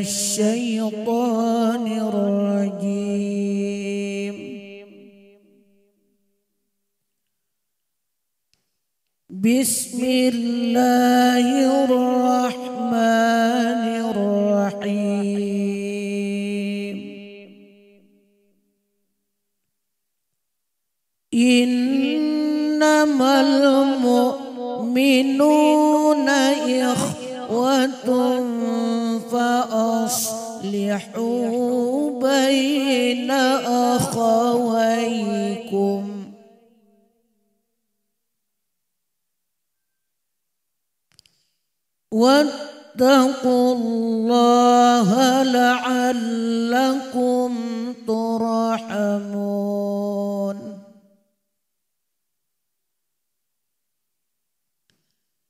الشيطان الرجيم بسم الله الرحمن الرحيم إنما المؤمنون إخوة فأصلحوا بين أخويكم واتقوا الله لعلكم ترحمون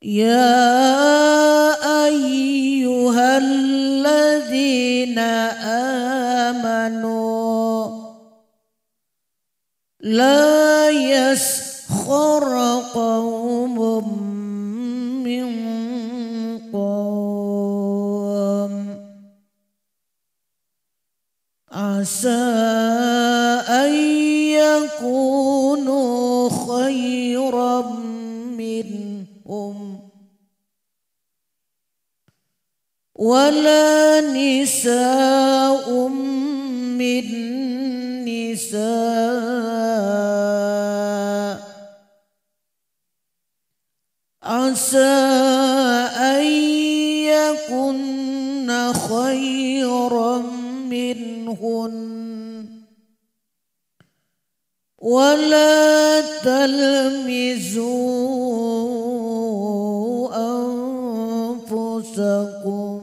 يا أيها الذين آمنوا لا يسخر قوم من قوم عسى أن يكونوا خيرا منهم ولا نساء من نساء عسى أن يكن خيرا منهن ولا تلمزوا أنفسكم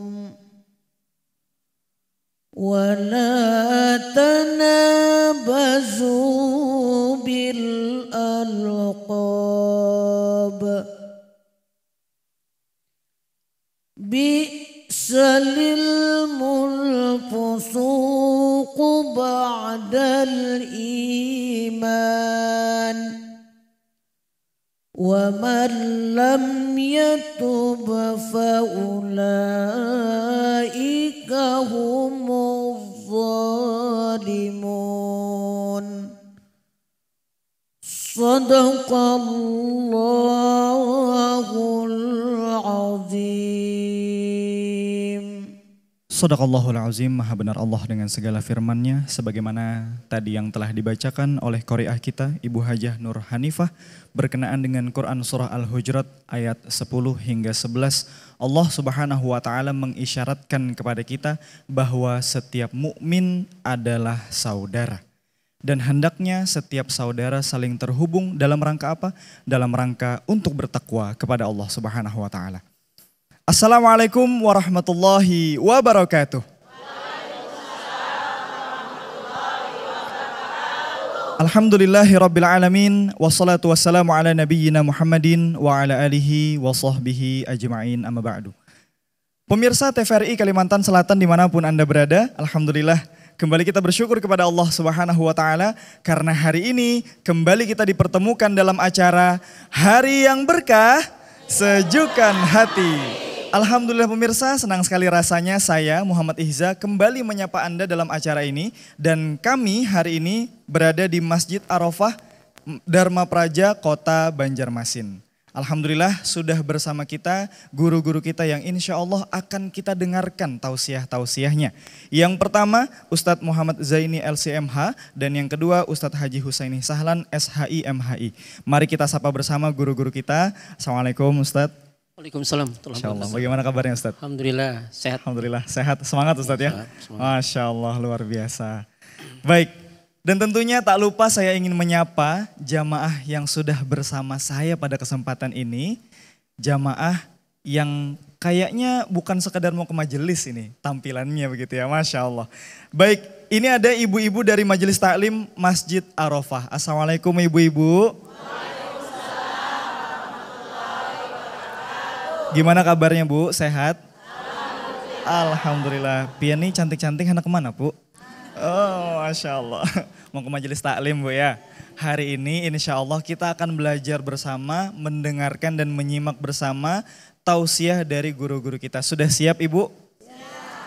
ولا تنابزوا بالألقاب بئس الاسم الفسوق بعد الإيمان ومن لم يتب فأولئك هم الظالمون صدق الله العظيم. Shadaqallahul azim, maha benar Allah dengan segala firman-Nya, sebagaimana tadi yang telah dibacakan oleh qari'ah kita Ibu Hajah Nur Hanifah berkenaan dengan Quran surah Al-Hujurat ayat 10 hingga 11. Allah Subhanahu wa taala mengisyaratkan kepada kita bahwa setiap mukmin adalah saudara. Dan hendaknya setiap saudara saling terhubung dalam rangka apa? Dalam rangka untuk bertakwa kepada Allah Subhanahu wa taala. Assalamualaikum warahmatullahi wabarakatuh. Alhamdulillahi rabbil alamin, wassalatu wassalamu ala nabiyyina Muhammadin wa ala alihi wa sahbihi ajma'in, amma ba'du. Pemirsa TVRI Kalimantan Selatan dimanapun Anda berada, alhamdulillah kembali kita bersyukur kepada Allah Subhanahu wa taala karena hari ini kembali kita dipertemukan dalam acara Hari yang Berkah Sejukan Hati. Alhamdulillah pemirsa, senang sekali rasanya saya Muhammad Ihza kembali menyapa Anda dalam acara ini. Dan kami hari ini berada di Masjid Arafah Dharma Praja Kota Banjarmasin. Alhamdulillah sudah bersama kita guru-guru kita yang insya Allah akan kita dengarkan tausiah-tausiahnya. Yang pertama Ustadz Muhammad Zaini LCMH dan yang kedua Ustadz Haji Husaini Sahlan SHI MHI. Mari kita sapa bersama guru-guru kita. Assalamualaikum Ustadz. Waalaikumsalam. Insyaallah. Bagaimana kabarnya Ustadz? Alhamdulillah sehat. Alhamdulillah sehat. Semangat Ustadz ya. Semangat. Masya Allah luar biasa. Baik, dan tentunya tak lupa saya ingin menyapa jamaah yang sudah bersama saya pada kesempatan ini. Jamaah yang kayaknya bukan sekedar mau ke majelis ini tampilannya begitu ya, Masya Allah. Baik, ini ada ibu-ibu dari Majelis Taklim Masjid Arafah. Assalamualaikum ibu-ibu. Gimana kabarnya Bu? Sehat? Alhamdulillah. Pian nih cantik-cantik anak kemana Bu? Oh Masya Allah. Mau ke majelis taklim Bu ya. Hari ini insya Allah kita akan belajar bersama, mendengarkan dan menyimak bersama tausiah dari guru-guru kita. Sudah siap Ibu?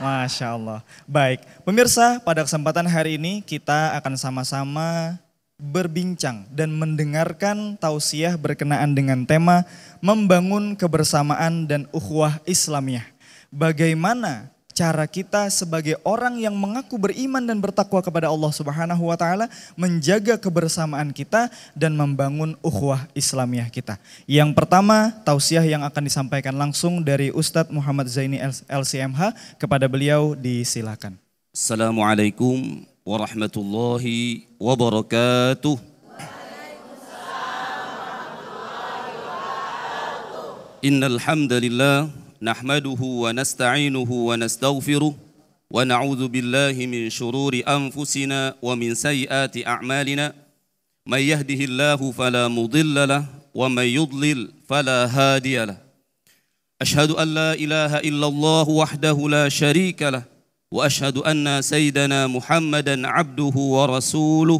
Masya Allah. Baik, pemirsa, pada kesempatan hari ini kita akan sama-sama berbincang dan mendengarkan tausiah berkenaan dengan tema membangun kebersamaan dan ukhuwah Islamiyah. Bagaimana cara kita sebagai orang yang mengaku beriman dan bertakwa kepada Allah Subhanahu wa taala menjaga kebersamaan kita dan membangun ukhuwah Islamiyah kita. Yang pertama, tausiah yang akan disampaikan langsung dari Ustadz Muhammad Zaini LCMH, kepada beliau disilakan. Assalamualaikum warahmatullahi wabarakatuh. Innal hamdalillah nahmaduhu wa nasta'inuhu wa nastaghfiruh wa na'udzu billahi min shururi anfusina wa min sayyiati a'malina. May yahdihillahu fala mudilla lahu wa may yudlil fala hadiya lahu. Ashhadu an la ilaha illallah wahdahu la syarika lahu wa ashhadu anna sayyidana Muhammadan abduhu wa rasuluh.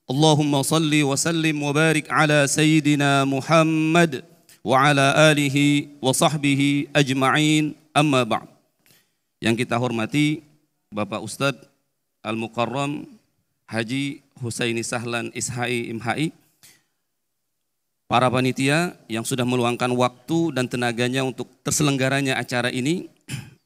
Allahumma salli wa sallim wa barik ala sayyidina Muhammad wa ala alihi wa sahbihi ajma'in, amma ba'd. Yang kita hormati Bapak Ustadz Al-Mukarram Haji Husaini Sahlan Ishai MHI, para panitia yang sudah meluangkan waktu dan tenaganya untuk terselenggaranya acara ini,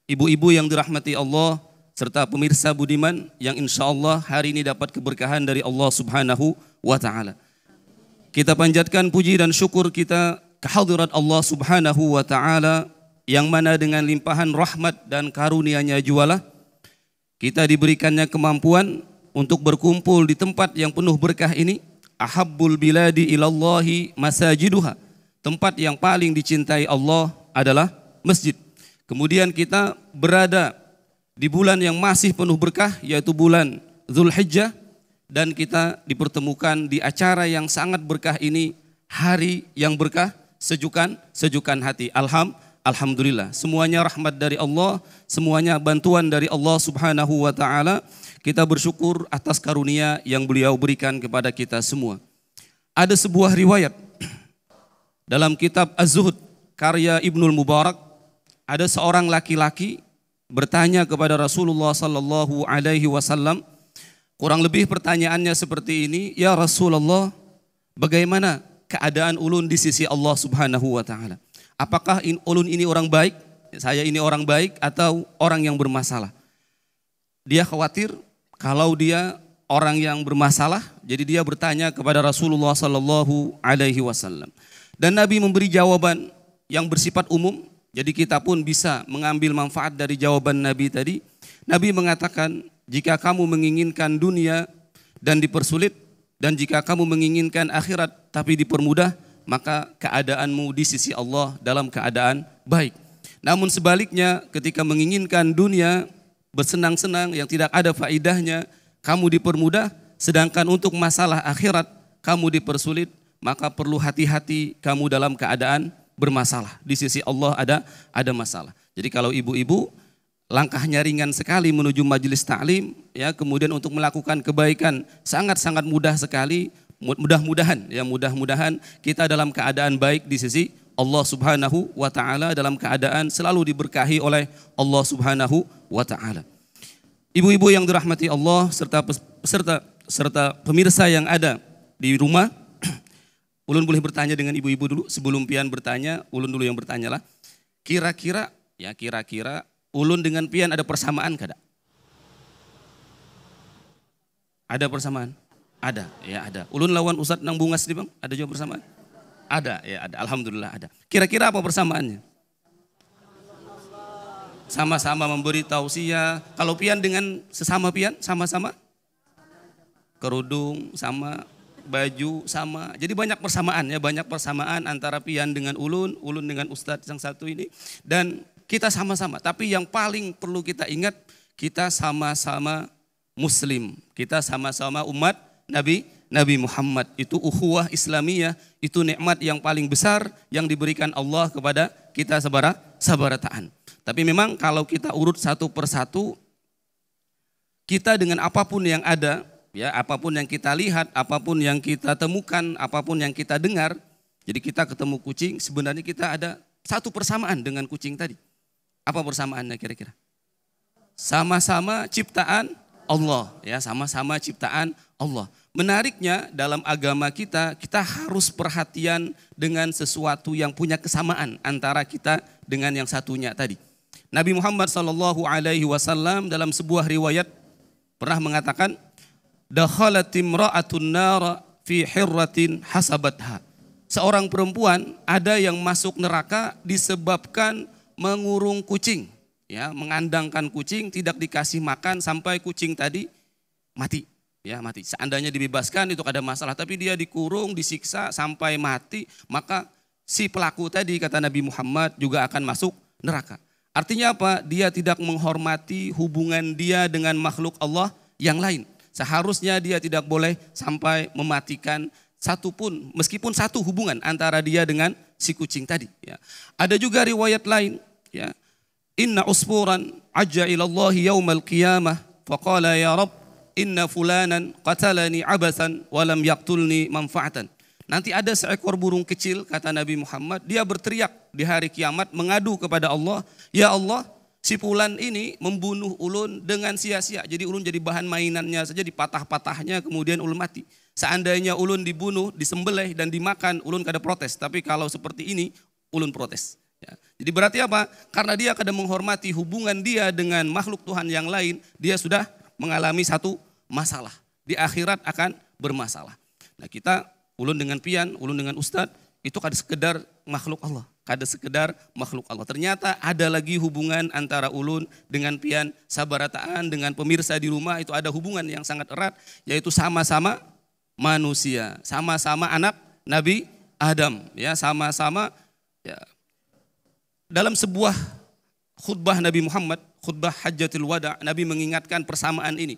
ibu-ibu yang dirahmati Allah, serta pemirsa budiman yang insya Allah hari ini dapat keberkahan dari Allah Subhanahu wa ta'ala. Kita panjatkan puji dan syukur kita kehadirat Allah Subhanahu wa ta'ala yang mana dengan limpahan rahmat dan karunia-Nya jualah kita diberikannya kemampuan untuk berkumpul di tempat yang penuh berkah ini. Ahabbul biladi ilallahi masajiduha, tempat yang paling dicintai Allah adalah masjid. Kemudian kita berada di bulan yang masih penuh berkah, yaitu bulan Dzulhijjah, dan kita dipertemukan di acara yang sangat berkah ini, hari yang berkah, sejukan hati. Alhamdulillah, semuanya rahmat dari Allah, semuanya bantuan dari Allah Subhanahu wa ta'ala. Kita bersyukur atas karunia yang beliau berikan kepada kita semua. Ada sebuah riwayat dalam kitab Az-Zuhud karya Ibnul Mubarak, ada seorang laki-laki bertanya kepada Rasulullah sallallahu alaihi wasallam, kurang lebih pertanyaannya seperti ini, ya Rasulullah, bagaimana keadaan ulun di sisi Allah Subhanahu wa ta'ala? Apakah ulun ini orang baik, saya ini orang baik, atau orang yang bermasalah? Dia khawatir kalau dia orang yang bermasalah, jadi dia bertanya kepada Rasulullah sallallahu alaihi wasallam. Dan Nabi memberi jawaban yang bersifat umum, jadi kita pun bisa mengambil manfaat dari jawaban Nabi tadi. Nabi mengatakan, jika kamu menginginkan dunia dan dipersulit, dan jika kamu menginginkan akhirat tapi dipermudah, maka keadaanmu di sisi Allah dalam keadaan baik. Namun sebaliknya, ketika menginginkan dunia bersenang-senang yang tidak ada faidahnya, kamu dipermudah, sedangkan untuk masalah akhirat kamu dipersulit, maka perlu hati-hati, kamu dalam keadaan bermasalah. Di sisi Allah ada masalah. Jadi kalau ibu-ibu langkahnya ringan sekali menuju majelis ta'lim, ya, kemudian untuk melakukan kebaikan sangat-sangat mudah sekali. Mudah-mudahan kita dalam keadaan baik di sisi Allah Subhanahu wa ta'ala, dalam keadaan selalu diberkahi oleh Allah Subhanahu wa ta'ala. Ibu-ibu yang dirahmati Allah serta pemirsa yang ada di rumah, ulun boleh bertanya dengan ibu-ibu dulu sebelum pian bertanya, ulun dulu yang bertanyalah. Kira-kira ulun dengan pian ada persamaan kada? Ada persamaan? Ada, ya ada. Ulun lawan Ustadz nang bungas nih bang, ada juga persamaan? Ada, ya ada. Alhamdulillah ada. Kira-kira apa persamaannya? Sama-sama memberi tausiah. Kalau pian dengan sesama pian, sama-sama? Kerudung sama, baju sama. Jadi banyak persamaan ya, banyak persamaan antara pian dengan ulun dengan Ustadz yang satu ini. Dan kita sama-sama, tapi yang paling perlu kita ingat, kita sama-sama Muslim, kita sama-sama umat Nabi Muhammad. Itu ukhuwah Islamiyah, itu nikmat yang paling besar yang diberikan Allah kepada kita sabarataan. Tapi memang kalau kita urut satu persatu, kita dengan apapun yang ada, ya apapun yang kita lihat, apapun yang kita temukan, apapun yang kita dengar, jadi kita ketemu kucing, sebenarnya kita ada satu persamaan dengan kucing tadi. Apa persamaannya kira-kira? sama-sama ciptaan Allah, ya, sama-sama ciptaan Allah. Menariknya dalam agama kita harus perhatian dengan sesuatu yang punya kesamaan antara kita dengan yang satunya tadi. Nabi Muhammad SAW dalam sebuah riwayat pernah mengatakan, dakhalat imra'atun nara fi hirratin hasabatha. Seorang perempuan ada yang masuk neraka disebabkan mengurung kucing, ya, mengandangkan kucing, tidak dikasih makan sampai kucing tadi mati, ya, mati. Seandainya dibebaskan itu ada masalah, tapi dia dikurung, disiksa sampai mati, maka si pelaku tadi kata Nabi Muhammad juga akan masuk neraka. Artinya apa? Dia tidak menghormati hubungan dia dengan makhluk Allah yang lain. Seharusnya dia tidak boleh sampai mematikan satupun, meskipun satu hubungan antara dia dengan si kucing tadi. Ya. Ada juga riwayat lain, ya. Inna usfuran ajja ilallahi yaumal qiyamah faqala ya Rabb inna fulanan qatalani abasan walam yaqtulni manfaatan. Nanti ada seekor burung kecil, kata Nabi Muhammad, dia berteriak di hari kiamat mengadu kepada Allah, ya Allah, si fulan ini membunuh ulun dengan sia-sia. Jadi ulun jadi bahan mainannya saja, dipatah-patahnya, kemudian ulun mati. Seandainya ulun dibunuh, disembelih dan dimakan, ulun kada protes. Tapi kalau seperti ini, ulun protes. Ya. Jadi berarti apa? Karena dia kada menghormati hubungan dia dengan makhluk Tuhan yang lain, dia sudah mengalami satu masalah. Di akhirat akan bermasalah. Nah kita, ulun dengan pian, ulun dengan ustad, itu kada sekedar makhluk Allah. Kada sekedar makhluk Allah. Ternyata ada lagi hubungan antara ulun dengan pian sabarataan, dengan pemirsa di rumah, itu ada hubungan yang sangat erat, yaitu sama-sama manusia, sama-sama anak Nabi Adam, ya, sama-sama, ya. Dalam sebuah khutbah Nabi Muhammad, khutbah Hajjatul Wada, Nabi mengingatkan persamaan ini.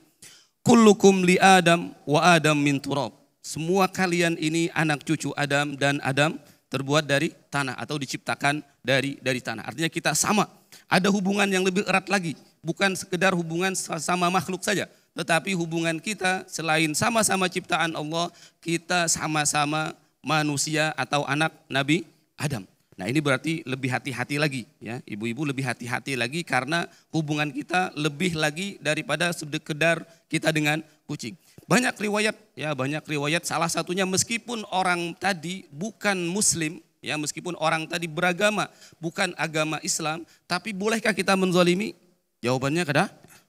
Kullukum li Adam wa Adam min turab. Semua kalian ini anak cucu Adam dan Adam terbuat dari tanah atau diciptakan dari tanah. Artinya kita sama. Ada hubungan yang lebih erat lagi, bukan sekedar hubungan sama makhluk saja, tetapi hubungan kita selain sama-sama ciptaan Allah, kita sama-sama manusia atau anak Nabi Adam. Nah ini berarti lebih hati-hati lagi, ya, ibu-ibu lebih hati-hati lagi karena hubungan kita lebih lagi daripada sekedar kita dengan kucing. Banyak riwayat, ya, banyak riwayat. Salah satunya meskipun orang tadi bukan Muslim, ya, meskipun orang tadi beragama bukan agama Islam, tapi bolehkah kita menzalimi? Jawabannya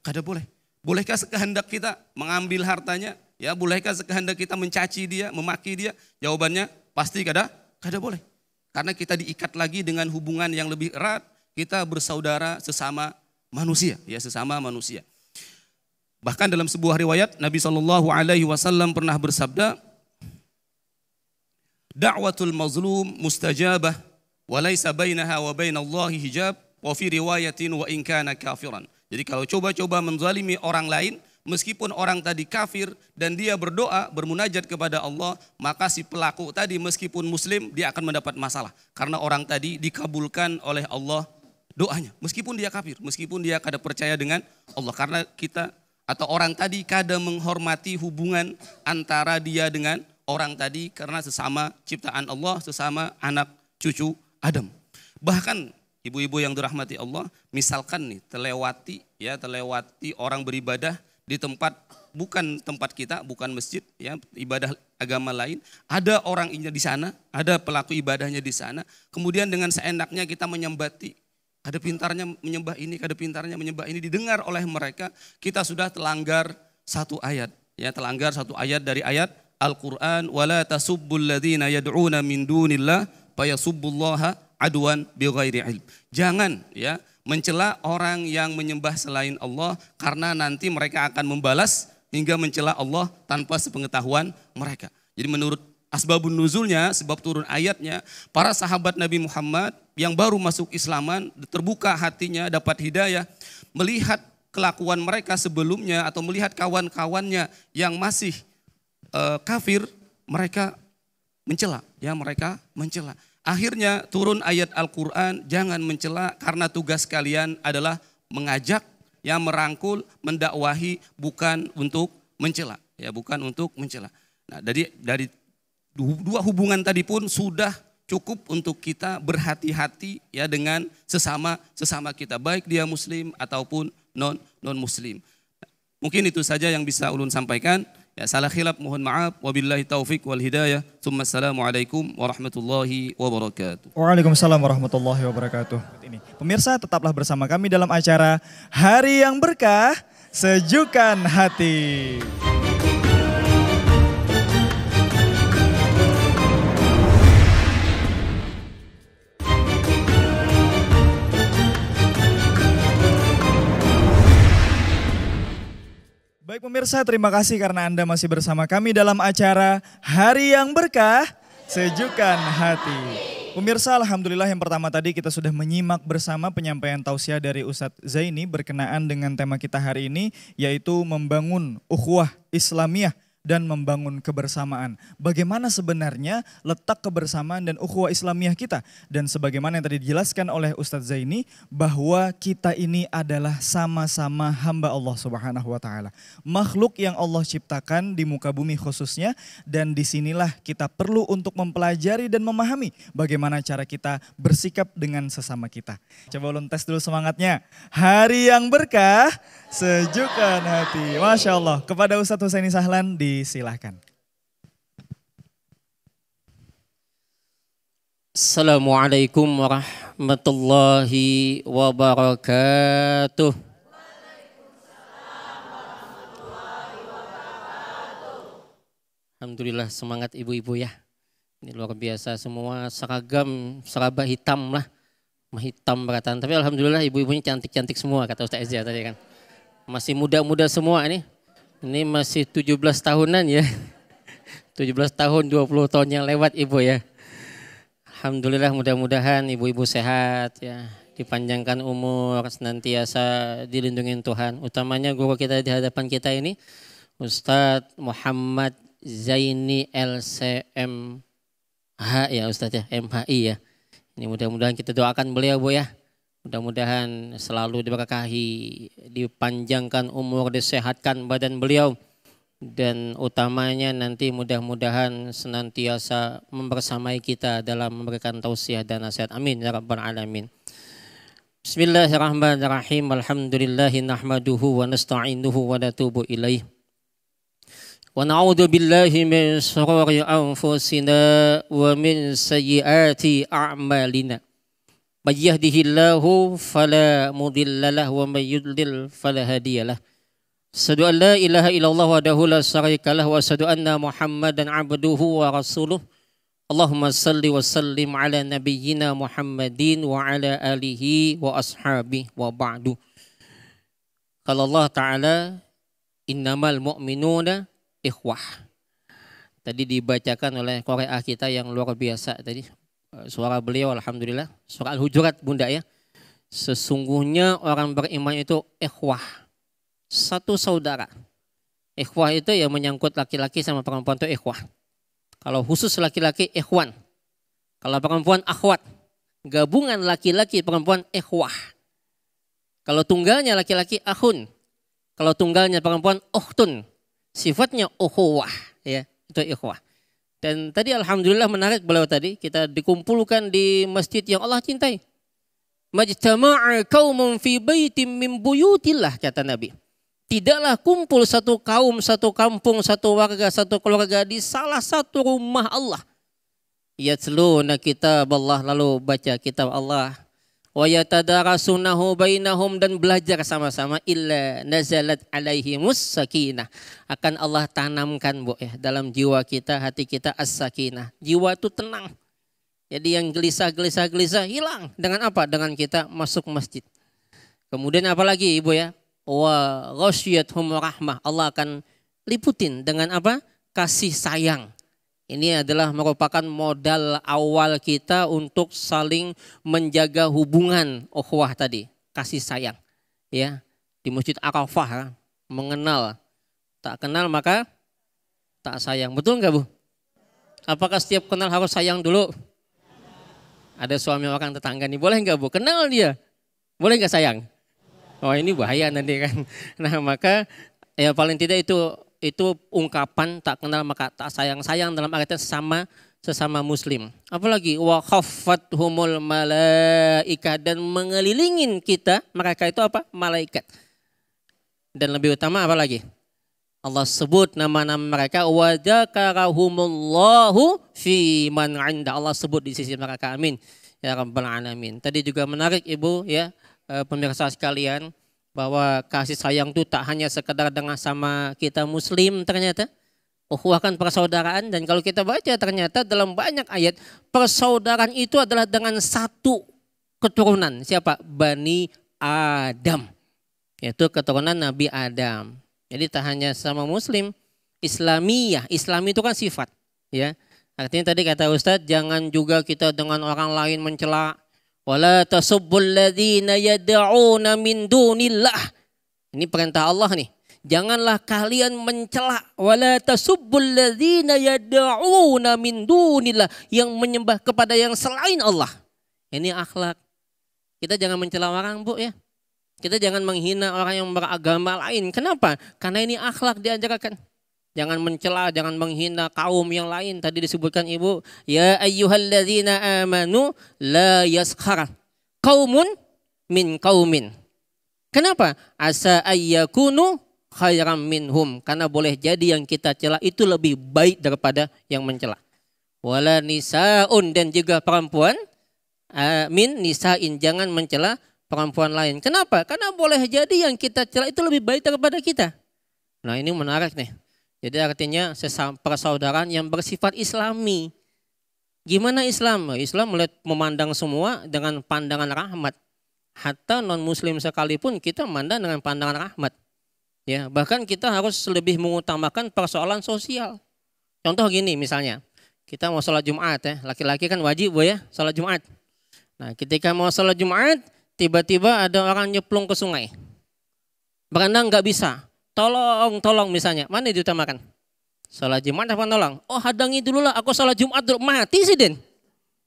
kada boleh. Bolehkah sekehendak kita mengambil hartanya? Ya, bolehkah sekehendak kita mencaci dia, memaki dia? Jawabannya pasti kada boleh. Karena kita diikat lagi dengan hubungan yang lebih erat, kita bersaudara sesama manusia, ya, sesama manusia. Bahkan dalam sebuah riwayat Nabi SAW pernah bersabda, da'watul mazlum mustajabah wa laisa bainaha wa bainallahi hijab wa fi riwayatin wa in kana kafiran. Jadi kalau coba-coba menzalimi orang lain, meskipun orang tadi kafir dan dia berdoa, bermunajat kepada Allah, maka si pelaku tadi meskipun muslim dia akan mendapat masalah. Karena orang tadi dikabulkan oleh Allah doanya. Meskipun dia kafir, meskipun dia kada percaya dengan Allah. Karena kita atau orang tadi kada menghormati hubungan antara dia dengan orang tadi karena sesama ciptaan Allah, sesama anak cucu Adam. Bahkan ibu-ibu yang dirahmati Allah, misalkan nih terlewati orang beribadah di tempat bukan tempat kita, bukan masjid, ya, ibadah agama lain, ada orang di sana, ada pelaku ibadahnya di sana, kemudian dengan seenaknya kita menyembati, kada pintarnya menyembah ini, kada pintarnya menyembah ini, didengar oleh mereka, kita sudah telanggar satu ayat, ya, telanggar satu ayat dari ayat Al-Qur'an, wala tasubbul ladzina yad'una min dunillah fayasubbullaha adwan bighairi ilm. Jangan, ya, mencela orang yang menyembah selain Allah karena nanti mereka akan membalas hingga mencela Allah tanpa sepengetahuan mereka. Jadi menurut asbabun nuzulnya, sebab turun ayatnya, para sahabat Nabi Muhammad yang baru masuk Islaman, terbuka hatinya, dapat hidayah, melihat kelakuan mereka sebelumnya atau melihat kawan-kawannya yang masih kafir, mereka mencela, ya, mereka mencela. Akhirnya turun ayat Al-Quran, jangan mencela karena tugas kalian adalah mengajak, ya, merangkul, mendakwahi, bukan untuk mencela, ya, bukan untuk mencela. Nah, dari dua hubungan tadi pun sudah cukup untuk kita berhati-hati, ya, dengan sesama kita, baik dia muslim ataupun non muslim. Mungkin itu saja yang bisa ulun sampaikan. Ya, salah khilaf mohon maaf. Wabillahi taufik wal hidayah. Assalamualaikum warahmatullahi wabarakatuh. Waalaikumsalam warahmatullahi wabarakatuh. Pemirsa, tetaplah bersama kami dalam acara Hari yang Berkah, Sejukkan Hati. Baik pemirsa, terima kasih karena Anda masih bersama kami dalam acara Hari yang Berkah, Sejukkan Hati. Pemirsa, alhamdulillah yang pertama tadi kita sudah menyimak bersama penyampaian tausiah dari Ustadz Zaini berkenaan dengan tema kita hari ini, yaitu membangun ukhuwah Islamiyah dan membangun kebersamaan. Bagaimana sebenarnya letak kebersamaan dan ukhuwah Islamiyah kita? Dan sebagaimana yang tadi dijelaskan oleh Ustadz Zaini, bahwa kita ini adalah sama-sama hamba Allah Subhanahu wa Ta'ala. Makhluk yang Allah ciptakan di muka bumi khususnya, dan disinilah kita perlu untuk mempelajari dan memahami bagaimana cara kita bersikap dengan sesama kita. Coba ulun tes dulu semangatnya. Hari yang berkah, sejukkan hati. Masya Allah. Kepada Ustadz Husaini Sahlan disilahkan. Assalamualaikum warahmatullahi wabarakatuh. Alhamdulillah, semangat ibu-ibu ya. Ini luar biasa semua, seragam, seraba hitam lah. Hitam beratan. Tapi alhamdulillah ibu-ibunya cantik-cantik semua kata Ustaz Ezia tadi kan. Masih muda-muda semua ini. Ini masih 17 tahunan ya. 17 tahun, 20 tahun yang lewat ibu ya. Alhamdulillah, mudah-mudahan ibu-ibu sehat ya. Dipanjangkan umur, senantiasa dilindungi Tuhan. Utamanya guru kita di hadapan kita ini, Ustadz Muhammad Zaini LCMH ya Ustadz ya, MHI ya. Ini mudah-mudahan kita doakan beliau Bu ya. Mudah-mudahan selalu diberkahi, dipanjangkan umur, disehatkan badan beliau. Dan utamanya nanti mudah-mudahan senantiasa membersamai kita dalam memberikan tausiah dan nasihat. Amin ya rabbal alamin. Bismillahirrahmanirrahim. Alhamdulillahi nahmaduhu wa nasta'inuhu wa natubu ilaih. Wa na'udzu billahi min shururi anfusina wa min sayyiati a'malina. May yahdihillahu fala mudilla lahu wa may yudlil fala hadiyalah. Asyhadu an la ilaha illallah wahdahu la syarika lahu wa asyhadu anna Muhammadan abduhu wa rasuluh. Allahumma salli wa sallim ala nabiyyina Muhammadin wa ala alihi wa ashabihi wa ba'du. Qala Allah Ta'ala, innamal mu'minuna ikhwah. Tadi dibacakan oleh Korea kita yang luar biasa tadi. Suara beliau alhamdulillah. Surah Al-Hujurat Bunda ya. Sesungguhnya orang beriman itu ikhwah. Satu saudara. Ikhwah itu yang menyangkut laki-laki sama perempuan itu ikhwah. Kalau khusus laki-laki ikhwan. Kalau perempuan akhwat. Gabungan laki-laki perempuan ikhwah. Kalau tunggalnya laki-laki akhun. Kalau tunggalnya perempuan ukhtun. Sifatnya ukhuwah ya, itu ikhwah. Dan tadi alhamdulillah menarik beliau tadi, kita dikumpulkan di masjid yang Allah cintai. Majtama'a qaumun fi baitin min buyutillah kata Nabi. Tidaklah kumpul satu kaum, satu kampung, satu warga, satu keluarga di salah satu rumah Allah. Yatluna kitab Allah, lalu baca kitab Allah. Wa yatadarasunahu bainahum, dan belajar sama-sama, illa nazalat alaihimus sakinah. Akan Allah tanamkan Bu ya dalam jiwa kita, hati kita as-sakinah. Jiwa itu tenang. Jadi yang gelisah hilang dengan apa? Dengan kita masuk masjid. Kemudian apa lagi Ibu ya? Wa ghasyiyatuhum rahmah. Allah akan liputin dengan apa? Kasih sayang. Ini adalah merupakan modal awal kita untuk saling menjaga hubungan ukhuwah tadi, kasih sayang. Ya, di Masjid Arafah mengenal, tak kenal maka tak sayang. Betul enggak Bu? Apakah setiap kenal harus sayang dulu? Ada suami orang tetangga nih, boleh enggak Bu? Kenal dia, boleh enggak sayang? Oh ini bahaya nanti kan. Nah maka ya paling tidak itu ungkapan tak kenal maka tak sayang dalam artian sesama muslim. Apalagi wa khaffathumul malaikah, dan mengelilingin kita mereka itu apa? Malaikat. Dan lebih utama apa lagi? Allah sebut nama-nama mereka, wa dzakarahumullahu fi man 'inda. Allah sebut di sisi mereka. Amin ya rabbal alamin. Tadi juga menarik Ibu ya, pemirsa sekalian, bahwa kasih sayang itu tak hanya sekedar dengan sama kita muslim ternyata. Ukhuwah persaudaraan, dan kalau kita baca ternyata dalam banyak ayat persaudaraan itu adalah dengan satu keturunan. Siapa? Bani Adam. Yaitu keturunan Nabi Adam. Jadi tak hanya sama muslim, Islamiyah. Islam itu kan sifat, ya. Artinya tadi kata Ustadz, jangan juga kita dengan orang lain mencela. Wala tasubbul ladzina yad'una min dunillah. Ini perintah Allah nih. Janganlah kalian mencela. Wala tasubbul ladzina yad'una min dunillah, yang menyembah kepada yang selain Allah. Ini akhlak. Kita jangan mencela orang, Bu, ya. Kita jangan menghina orang yang beragama lain. Kenapa? Karena ini akhlak diajarkan. Jangan mencela, jangan menghina kaum yang lain. Tadi disebutkan Ibu, ya ayyuhalladzina amanu la yaskhar qaumun min qaumin. Kenapa? Asa ayyakunu khairam minhum. Karena boleh jadi yang kita cela itu lebih baik daripada yang mencela. Wala nisaun, dan juga perempuan min nisain, jangan mencela perempuan lain. Kenapa? Karena boleh jadi yang kita cela itu lebih baik daripada kita. Nah, ini menarik nih. Jadi artinya persaudaraan yang bersifat islami. Gimana Islam? Islam memandang semua dengan pandangan rahmat. Hatta non muslim sekalipun kita memandang dengan pandangan rahmat. Ya, bahkan kita harus lebih mengutamakan persoalan sosial. Contoh gini misalnya, kita mau sholat Jumat ya, laki-laki kan wajib, Bu, ya, sholat Jumat. Nah, ketika mau sholat Jumat, tiba-tiba ada orang nyeplung ke sungai. Berenang nggak bisa. Tolong misalnya. Mana diutamakan? Sholat Jumat apa tolong? Oh, hadangi dulu lah, aku sholat Jumat dulu. Mati sih, Den.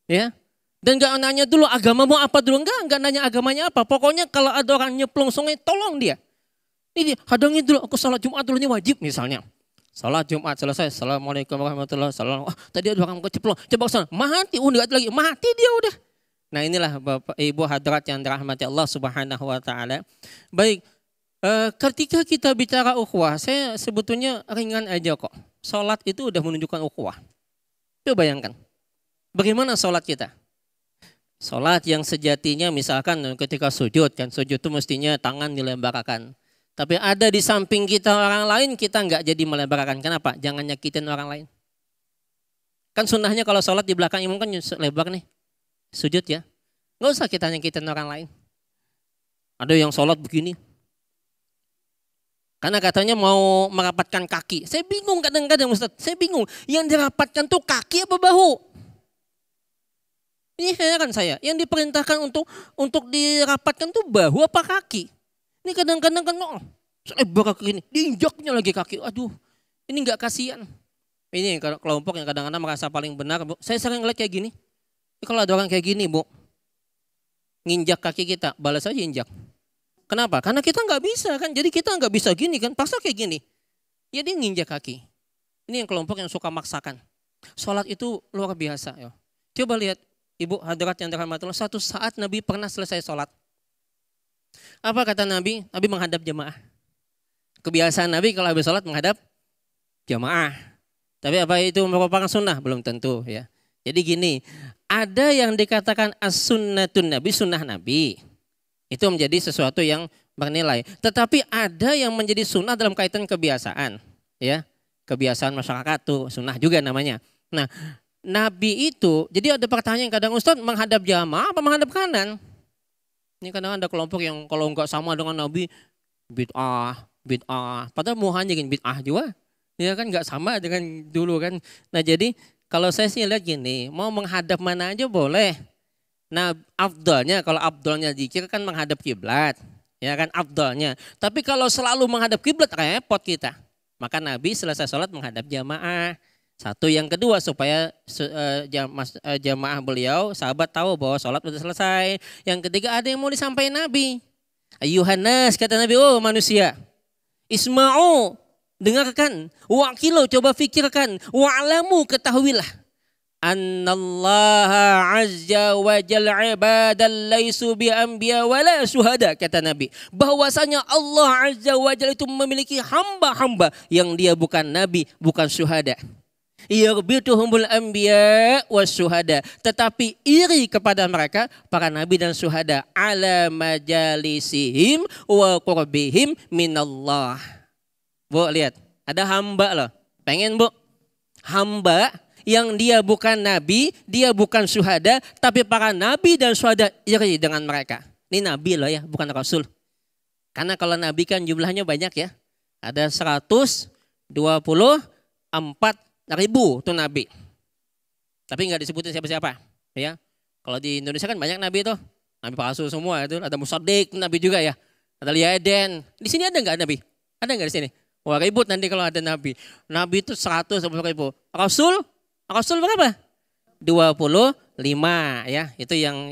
Ya. Dan nggak nanya dulu agamamu apa dulu. Enggak nanya agamanya apa. Pokoknya kalau ada orang nyeplung sungai, tolong dia. Ini hadangi dulu, aku sholat Jumat dulu, ini wajib misalnya. Sholat Jumat selesai. Assalamualaikum warahmatullahi wabarakatuh. Oh, tadi ada orang keceplung. Coba kesana. Mati, enggak lagi. Mati dia udah. Nah, inilah Bapak Ibu hadirat yang dirahmati Allah Subhanahu wa taala. Baik, ketika kita bicara ukhuwah, saya sebetulnya ringan aja kok. Salat itu udah menunjukkan ukhuwah. Coba bayangkan. Bagaimana salat kita? Salat yang sejatinya misalkan ketika sujud, kan sujud itu mestinya tangan dilebarkan. Tapi ada di samping kita orang lain, kita nggak jadi melebarkan. Kenapa? Jangan nyakitin orang lain. Kan sunnahnya kalau salat di belakang imam kan lebar nih. Sujud ya, nggak usah kita nyakitin orang lain. Ada yang sholat begini, karena katanya mau merapatkan kaki. Saya bingung kadang-kadang Ustaz, saya bingung. Yang dirapatkan tuh kaki apa bahu? Ini heran saya. Yang diperintahkan untuk dirapatkan tuh bahu apa kaki? Ini kadang-kadang kan selebar kaki ini, diinjaknya lagi kaki. Aduh, ini nggak kasihan. Ini kelompok yang kadang-kadang merasa paling benar. Bu. Saya sering lihat kayak gini. Kalau ada orang kayak gini, Bu, nginjak kaki kita, balas aja injak. Kenapa? Karena kita nggak bisa kan, jadi kita nggak bisa gini kan, paksa kayak gini. Ya dia nginjak kaki. Ini yang kelompok yang suka maksakan. Sholat itu luar biasa. Ya. Coba lihat, Ibu hadirat yang dirahmati Allah, satu saat Nabi pernah selesai sholat. Apa kata Nabi? Nabi menghadap jamaah. Kebiasaan Nabi kalau habis sholat menghadap jamaah. Tapi apa itu merupakan sunnah? Belum tentu ya. Jadi gini, ada yang dikatakan as-sunnatun Nabi, sunnah Nabi. Itu menjadi sesuatu yang bernilai. Tetapi ada yang menjadi sunnah dalam kaitan kebiasaan. Ya, kebiasaan masyarakat tuh sunnah juga namanya. Nah, Nabi itu, jadi ada pertanyaan kadang Ustaz menghadap jamaah apa menghadap kanan? Ini kadang ada kelompok yang kalau enggak sama dengan Nabi, bid'ah. Padahal mau hanya bid'ah juga. Ya kan enggak sama dengan dulu kan. Nah jadi, kalau saya sih lihat gini, mau menghadap mana aja boleh. Nah afdalnya, kalau afdalnya zikir kan menghadap kiblat. Ya kan afdalnya. Tapi kalau selalu menghadap kiblat repot kita. Maka Nabi selesai sholat menghadap jamaah. Satu, yang kedua supaya jamaah beliau, sahabat tahu bahwa sholat sudah selesai. Yang ketiga ada yang mau disampaikan Nabi. Ayyuhannas, kata Nabi, oh manusia. Isma'u, dengarkan, wakilu, coba fikirkan, wa'alamu, ketahuilah. annallaha azza wa jalla ibadan laisu bi anbiya wala syuhada, kata Nabi. Bahwasanya Allah azza wa jalla itu memiliki hamba-hamba yang dia bukan nabi, bukan syuhada. Yaghbituhumul anbiya was syuhada, tetapi iri kepada mereka para nabi dan syuhada, ala majalisihim wa qurbihim minallah. Bu, lihat, ada hamba loh. Pengen, Bu? Hamba yang dia bukan nabi, dia bukan syuhada, tapi para nabi dan syuhada iri dengan mereka. Ini nabi loh ya, bukan rasul. Karena kalau nabi kan jumlahnya banyak ya. Ada 124.000 tuh nabi. Tapi nggak disebutin siapa-siapa ya. Kalau di Indonesia kan banyak nabi tuh. Nabi palsu semua itu. Ada Musaddiq nabi juga ya. Ada Liaden. Di sini ada nggak nabi? Ada nggak di sini? Wah, ribut nanti kalau ada nabi. Nabi itu 110.000. Rasul berapa? 25 ya. Itu yang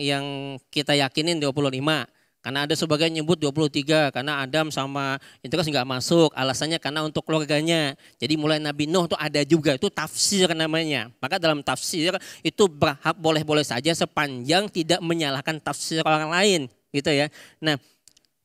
kita yakinin 25. Karena ada sebagian nyebut 23 karena Adam sama Idris nggak masuk. Alasannya karena untuk keluarganya. Jadi mulai Nabi Nuh itu ada juga, itu tafsir namanya. Maka dalam tafsir itu boleh-boleh saja sepanjang tidak menyalahkan tafsir orang lain, gitu ya. Nah,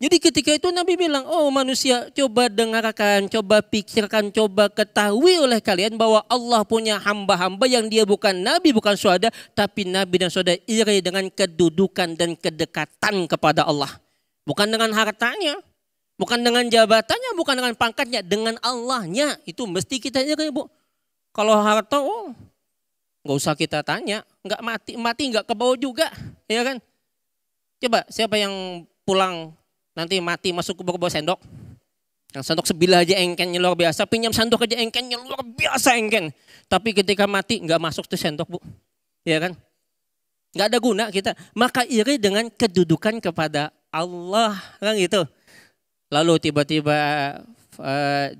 jadi ketika itu Nabi bilang, oh manusia, coba dengarkan, coba pikirkan, coba ketahui oleh kalian bahwa Allah punya hamba-hamba yang dia bukan nabi, bukan syuhada, tapi nabi dan syuhada iri dengan kedudukan dan kedekatan kepada Allah. Bukan dengan hartanya, bukan dengan jabatannya, bukan dengan pangkatnya, dengan Allahnya. Itu mesti kita iri, Bu. Kalau harta, oh nggak usah kita tanya, nggak mati nggak ke bawah juga, ya kan? Coba siapa yang pulang nanti mati masuk kubur bawa sendok. Yang sendok sebilah aja engkennya luar biasa. Pinjam sendok aja engkennya luar biasa engken. Tapi ketika mati nggak masuk tuh sendok, Bu. Ya kan? Nggak ada guna kita. Maka iri dengan kedudukan kepada Allah. Kan gitu. Lalu tiba-tiba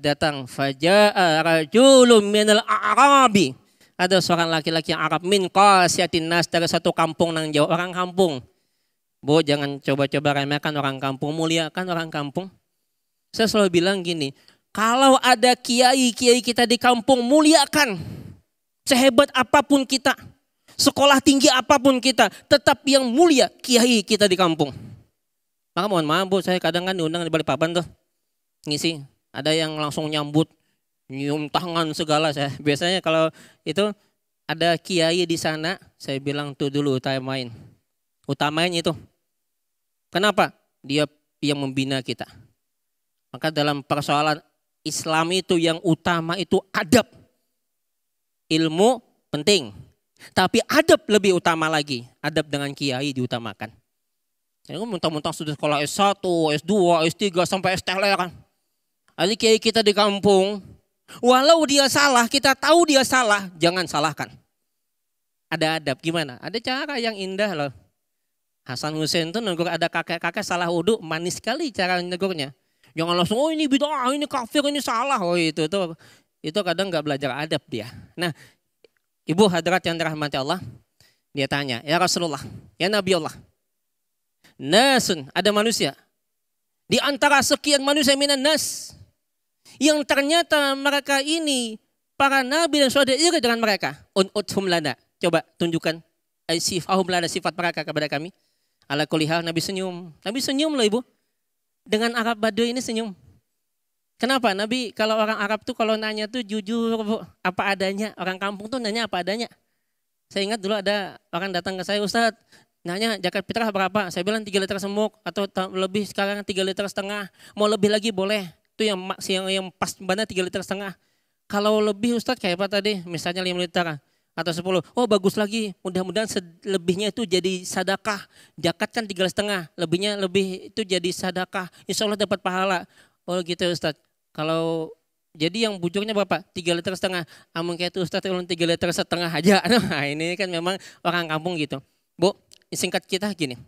datang. Faja'a rajulun minal a'rabi. Ada seorang laki-laki yang Arab. Min qasyatin nas, dari satu kampung nang jauh. Orang kampung. Bu, jangan coba-coba remehkan orang kampung, muliakan orang kampung. Saya selalu bilang gini, kalau ada kiai-kiai kita di kampung, muliakan. Sehebat apapun kita, sekolah tinggi apapun kita, tetap yang mulia kiai kita di kampung. Maka mohon maaf, Bu, saya kadang kan diundang di Balikpapan tuh, ngisi. Ada yang langsung nyambut, nyium tangan segala. Saya biasanya kalau itu ada kiai di sana, saya bilang tuh dulu utamain itu. Kenapa? Dia yang membina kita. Maka dalam persoalan Islam itu yang utama itu adab. Ilmu penting. Tapi adab lebih utama lagi. Adab dengan kiai diutamakan. Saya mentang-mentang sudah sekolah S1, S2, S3 sampai S-teler kan. Ada kiai kita di kampung. Walau dia salah, kita tahu dia salah. Jangan salahkan. Ada adab gimana? Ada cara yang indah loh. Hasan Hussein tuh negur ada kakek-kakek salah wudhu, manis sekali cara negurnya. Jangan langsung, oh ini bid'ah, ini kafir, ini salah. Oh itu kadang nggak belajar adab dia. Nah, ibu hadirat yang dirahmati Allah, dia tanya, ya Rasulullah, ya Nabi Allah, nasun, ada manusia. Di antara sekian manusia minan nas, yang ternyata mereka ini, para nabi dan saudara iri dengan mereka. Un'uthum lana, coba tunjukkan sifat mereka kepada kami. Ala kulli hal Nabi senyum. Nabi senyum loh, Ibu. Dengan Arab Baduy ini senyum. Kenapa? Nabi kalau orang Arab tuh kalau nanya tuh jujur, Bu, apa adanya. Orang kampung tuh nanya apa adanya. Saya ingat dulu ada orang datang ke saya, Ustadz, nanya zakat fitrah berapa? Saya bilang 3 liter semuk atau lebih, sekarang 3,5 liter. Mau lebih lagi boleh. Itu yang pas benar 3,5 liter. Kalau lebih Ustadz kayak apa tadi? Misalnya 5 liter. Atau 10, oh bagus lagi, mudah-mudahan lebihnya itu jadi sedekah. Zakat kan 3,5, lebihnya lebih itu jadi sedekah. Insya Allah dapat pahala. Oh gitu Ustadz. Kalau jadi yang bujurnya berapa? 3,5 liter. Amun kayak itu Ustadz, 3,5 liter aja. Nah ini kan memang orang kampung gitu. Bu, singkat kita gini.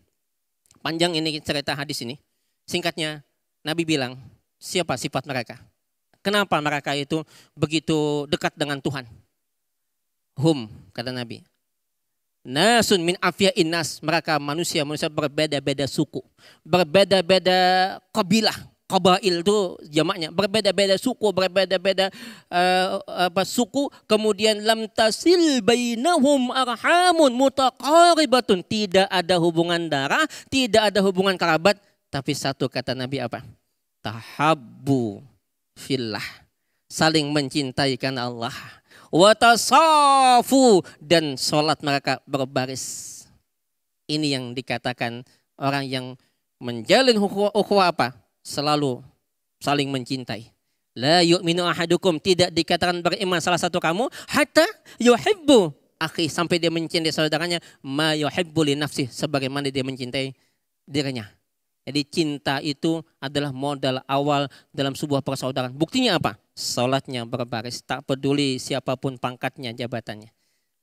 Panjang ini cerita hadis ini. Singkatnya Nabi bilang, siapa sifat mereka? Kenapa mereka itu begitu dekat dengan Tuhan? Hum, kata Nabi. Nasun min afya'in nas, mereka manusia berbeda-beda suku, berbeda-beda kabilah, Qabail itu jamaknya berbeda-beda suku, berbeda-beda suku. Kemudian lam tasil bainahum arhamun mutaqaribatun, tidak ada hubungan darah, tidak ada hubungan kerabat, tapi satu kata Nabi apa? Tahabbu fillah, saling mencintai karena Allah. Wa tasafu, dan sholat mereka berbaris. Ini yang dikatakan orang yang menjalin ukhuwah apa? Selalu saling mencintai. La yu'minu ahadukum, tidak dikatakan beriman salah satu kamu hatta yuhibbu akhi, sampai dia mencintai saudaranya ma yuhibbu li nafsi, sebagaimana dia mencintai dirinya. Jadi cinta itu adalah modal awal dalam sebuah persaudaraan. Buktinya apa? Salatnya berbaris, tak peduli siapapun pangkatnya, jabatannya.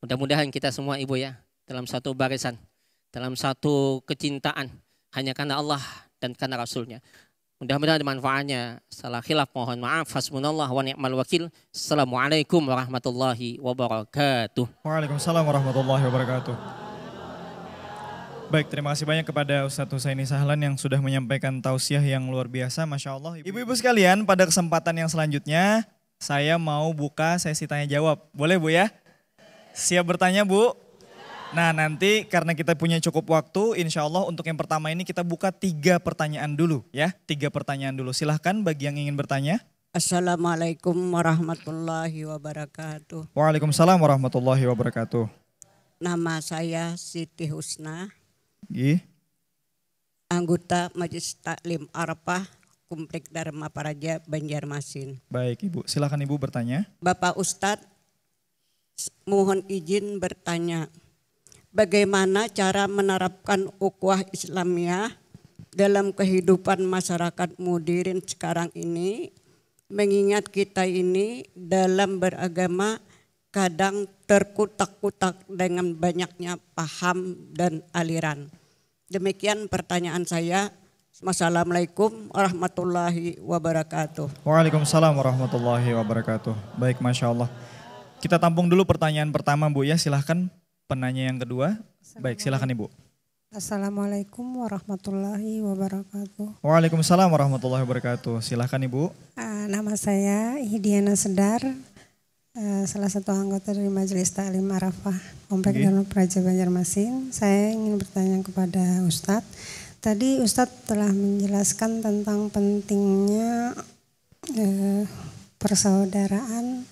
Mudah-mudahan kita semua ibu ya, dalam satu barisan, dalam satu kecintaan, hanya karena Allah dan karena Rasulnya. Mudah-mudahan ada manfaatnya. Salah khilaf mohon maaf. Hasbunallah wa ni'mal wakil. Assalamualaikum warahmatullahi wabarakatuh. Waalaikumsalam warahmatullahi wabarakatuh. Baik, terima kasih banyak kepada Ustadz Husaini Sahlan yang sudah menyampaikan tausiah yang luar biasa, Masya Allah. Ibu-ibu sekalian, pada kesempatan yang selanjutnya saya mau buka sesi tanya jawab. Boleh Bu ya? Siap bertanya Bu? Nah nanti karena kita punya cukup waktu, insya Allah untuk yang pertama ini kita buka 3 pertanyaan dulu ya. 3 pertanyaan dulu, silahkan bagi yang ingin bertanya. Assalamualaikum warahmatullahi wabarakatuh. Waalaikumsalam warahmatullahi wabarakatuh. Nama saya Siti Husna, anggota Majelis Taklim Arafah, Komplek Dharma Praja, Banjarmasin. Baik Ibu, silahkan Ibu bertanya. Bapak Ustadz, mohon izin bertanya. Bagaimana cara menerapkan ukhuwah Islamiyah dalam kehidupan masyarakat modern sekarang ini, mengingat kita ini dalam beragama kadang terkutak-kutak dengan banyaknya paham dan aliran. Demikian pertanyaan saya. Wassalamualaikum warahmatullahi wabarakatuh. Waalaikumsalam warahmatullahi wabarakatuh. Baik, Masya Allah. Kita tampung dulu pertanyaan pertama Bu ya, silahkan. Penanya yang kedua, baik silakan Ibu. Assalamualaikum warahmatullahi wabarakatuh. Waalaikumsalam warahmatullahi wabarakatuh. Silakan Ibu. Nama saya Hidiana Sedar, salah satu anggota dari Majelis Taklim Arafah Komplek Dharma Praja Banjarmasin. Saya ingin bertanya kepada Ustadz. Tadi Ustadz telah menjelaskan tentang pentingnya persaudaraan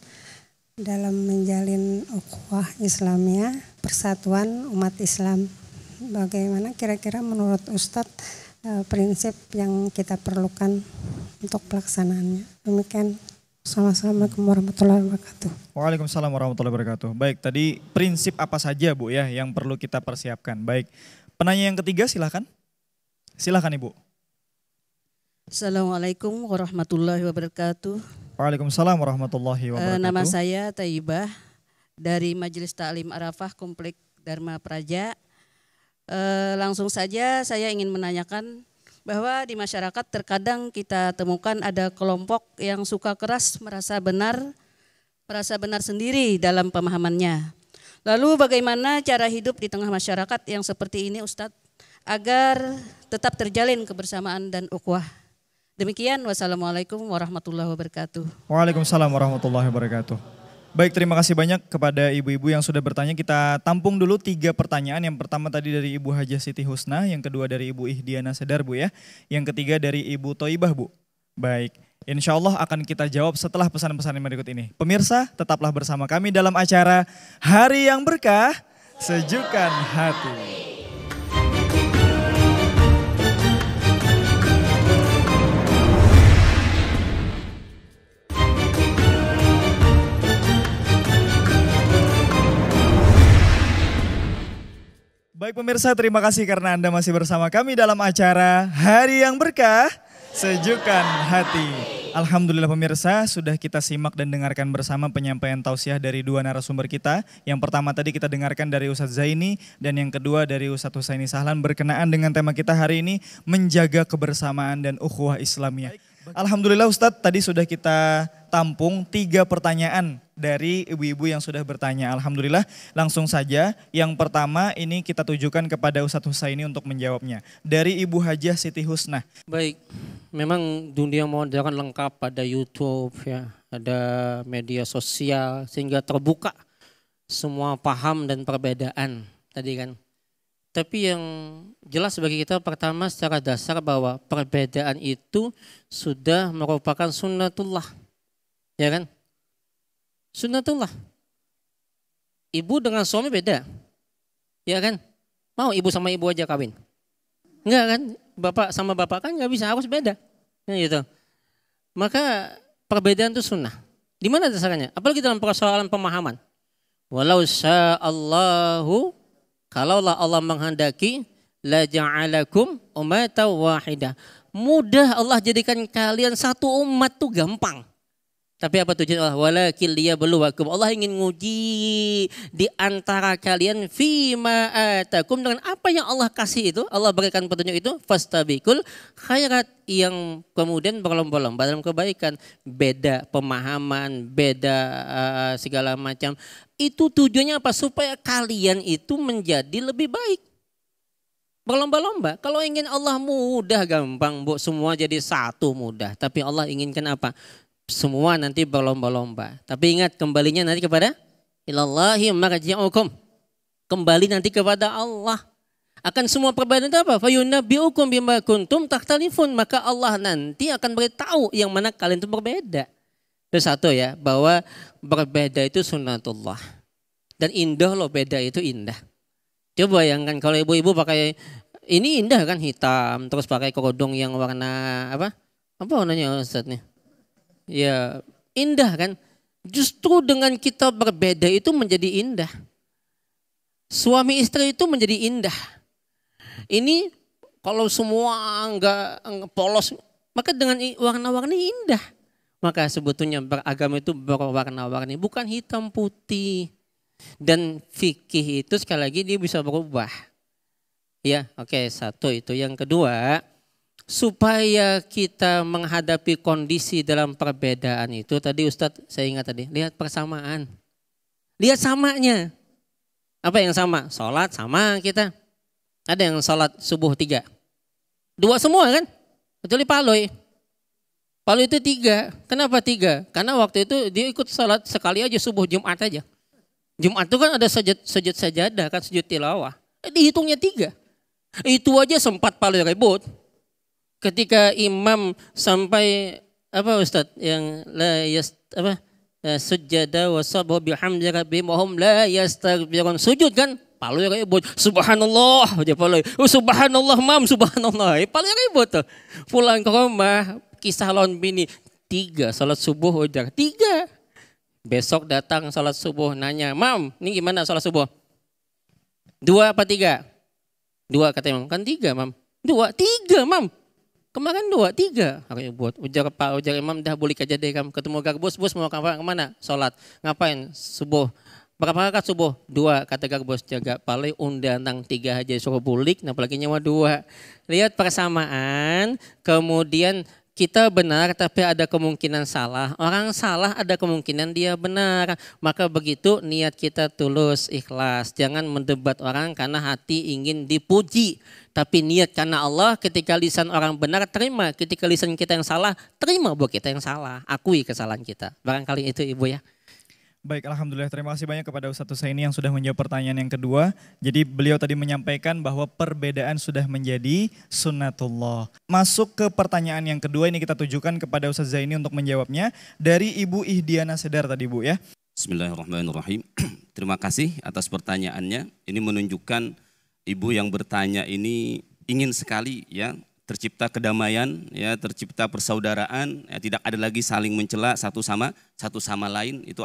dalam menjalin ukhuwah Islamiyah, persatuan umat Islam. Bagaimana kira-kira menurut Ustadz prinsip yang kita perlukan untuk pelaksanaannya? Demikian. Assalamualaikum warahmatullahi wabarakatuh. Waalaikumsalam warahmatullahi wabarakatuh. Baik, tadi prinsip apa saja Bu ya yang perlu kita persiapkan. Baik, penanya yang ketiga silahkan. Silahkan Ibu. Assalamualaikum warahmatullahi wabarakatuh. Waalaikumsalam warahmatullahi wabarakatuh. Nama saya Taibah dari Majelis Taklim Arafah Komplek Dharma Praja. Langsung saja saya ingin menanyakan bahwa di masyarakat terkadang kita temukan ada kelompok yang suka keras merasa benar sendiri dalam pemahamannya. Lalu bagaimana cara hidup di tengah masyarakat yang seperti ini Ustadz agar tetap terjalin kebersamaan dan ukhuwah? Demikian, wassalamualaikum warahmatullahi wabarakatuh. Waalaikumsalam warahmatullahi wabarakatuh. Baik, terima kasih banyak kepada ibu-ibu yang sudah bertanya. Kita tampung dulu 3 pertanyaan. Yang pertama tadi dari Ibu Hajah Siti Husna, yang kedua dari Ibu Ihdiana Sedar Bu ya, yang ketiga dari Ibu Toibah Bu. Baik, insya Allah akan kita jawab setelah pesan-pesan yang berikut ini. Pemirsa, tetaplah bersama kami dalam acara Hari yang Berkah, Sejukkan Hati. Baik pemirsa, terima kasih karena Anda masih bersama kami dalam acara Hari yang Berkah, Sejukkan Hati. Alhamdulillah pemirsa, sudah kita simak dan dengarkan bersama penyampaian tausiah dari 2 narasumber kita. Yang pertama tadi kita dengarkan dari Ustadz Zaini dan yang kedua dari Ustadz Husaini Sahlan berkenaan dengan tema kita hari ini, menjaga kebersamaan dan ukhuwah Islamiyah. Alhamdulillah Ustadz, tadi sudah kita tampung 3 pertanyaan dari ibu-ibu yang sudah bertanya. Alhamdulillah, langsung saja yang pertama ini kita tujukan kepada Ustadz Husaini untuk menjawabnya. Dari Ibu Hajah Siti Husna. Baik, memang dunia modern lengkap, ada YouTube ya, ada media sosial sehingga terbuka semua paham dan perbedaan tadi kan. Tapi yang jelas bagi kita pertama secara dasar bahwa perbedaan itu sudah merupakan sunnatullah. Ya kan? Sunnatullah. Ibu dengan suami beda. Ya kan? Mau ibu sama ibu aja kawin? Enggak kan? Bapak sama bapak kan nggak bisa, harus beda. Ya gitu. Maka perbedaan itu sunnah. Di mana dasarnya? Apalagi dalam persoalan pemahaman. Walau sya'allahu, kalaulah Allah menghendaki, la ja'alakum ummatan wahidah. Mudah Allah jadikan kalian satu umat tuh gampang. Tapi apa tujuan Allah? Walakin liyabluwakum. Allah ingin nguji di antara kalian fima atakum, dengan apa yang Allah kasih itu, Allah berikan petunjuk itu, fastabiqul khairat, yang kemudian berlomba-lomba dalam kebaikan. Beda pemahaman, beda segala macam. Itu tujuannya apa? Supaya kalian itu menjadi lebih baik. Berlomba-lomba. Kalau ingin Allah mudah gampang, Bu, semua jadi satu mudah. Tapi Allah inginkan apa? Semua nanti berlomba-lomba. Tapi ingat, kembalinya nanti kepada ilallahi marji'ukum. Kembali nanti kepada Allah. Akan semua perbedaan itu apa? Fayunabbi'ukum bima kuntum takhtalifun. Maka Allah nanti akan beritahu yang mana kalian itu berbeda. Itu satu ya, bahwa berbeda itu sunnatullah. Dan indah loh, beda itu indah. Coba bayangkan kalau ibu-ibu pakai, ini indah kan, hitam, terus pakai kerudung yang warna apa? Apa warnanya Ustaz nih? Ya indah kan. Justru dengan kita berbeda itu menjadi indah. Suami istri itu menjadi indah. Ini kalau semua enggak polos, maka dengan warna-warni indah. Maka sebetulnya beragama itu berwarna-warni, bukan hitam putih. Dan fikih itu sekali lagi dia bisa berubah. Ya, oke, satu itu. Yang kedua, supaya kita menghadapi kondisi dalam perbedaan itu, tadi Ustadz saya ingat tadi, lihat persamaan. Lihat samanya. Apa yang sama? Sholat sama kita. Ada yang sholat subuh 3. 2 semua kan? Kecuali Paloi. Paloi itu 3. Kenapa 3? Karena waktu itu dia ikut sholat sekali aja subuh, Jumat aja. Jumat itu kan ada sujud sajadah kan, sujud tilawah. Dihitungnya 3. Itu aja sempat Paloi ribut. Ketika imam sampai apa Ustadz yang la sujada wa sabbahu bihamdi rabbihim wa hum la yastaghfirun, sujud kan, Paloi ribut, subhanallah aja Paloi, oh subhanallah mam, subhanallah, Paloi ribut tuh. Pulang ke rumah, kisah lawan bini, 3 salat subuh ujar, 3. Besok datang salat subuh nanya, mam ini gimana salat subuh? 2 apa 3? 2 kata imam, kan 3 mam. 2, 3 mam. Kemarin 2, 3. Hari buat ujar imam, dah boleh aja deh kamu ketemu Garbus, bos mau kemana? Sholat. Ngapain? Subuh. Berapa rakaat subuh? 2, kata Garbus. Jaga Paloi undang 3 aja suruh bulik, apalagi nyawa 2. Lihat persamaan, kemudian kita benar tapi ada kemungkinan salah. Orang salah ada kemungkinan dia benar. Maka begitu niat kita tulus, ikhlas. Jangan mendebat orang karena hati ingin dipuji. Tapi niat karena Allah, ketika lisan orang benar terima. Ketika lisan kita yang salah, terima buat kita yang salah. Akui kesalahan kita. Barangkali itu Ibu ya. Baik, alhamdulillah, terima kasih banyak kepada Ustadz Husaini yang sudah menjawab pertanyaan yang kedua. Jadi beliau tadi menyampaikan bahwa perbedaan sudah menjadi sunnatullah. Masuk ke pertanyaan yang kedua, ini kita tujukan kepada Ustadz Zaini untuk menjawabnya. Dari Ibu Ihdiana Sedar tadi Bu ya. Bismillahirrahmanirrahim. Terima kasih atas pertanyaannya. Ini menunjukkan Ibu yang bertanya ini ingin sekali ya tercipta kedamaian, ya tercipta persaudaraan, ya tidak ada lagi saling mencela satu sama lain. Itu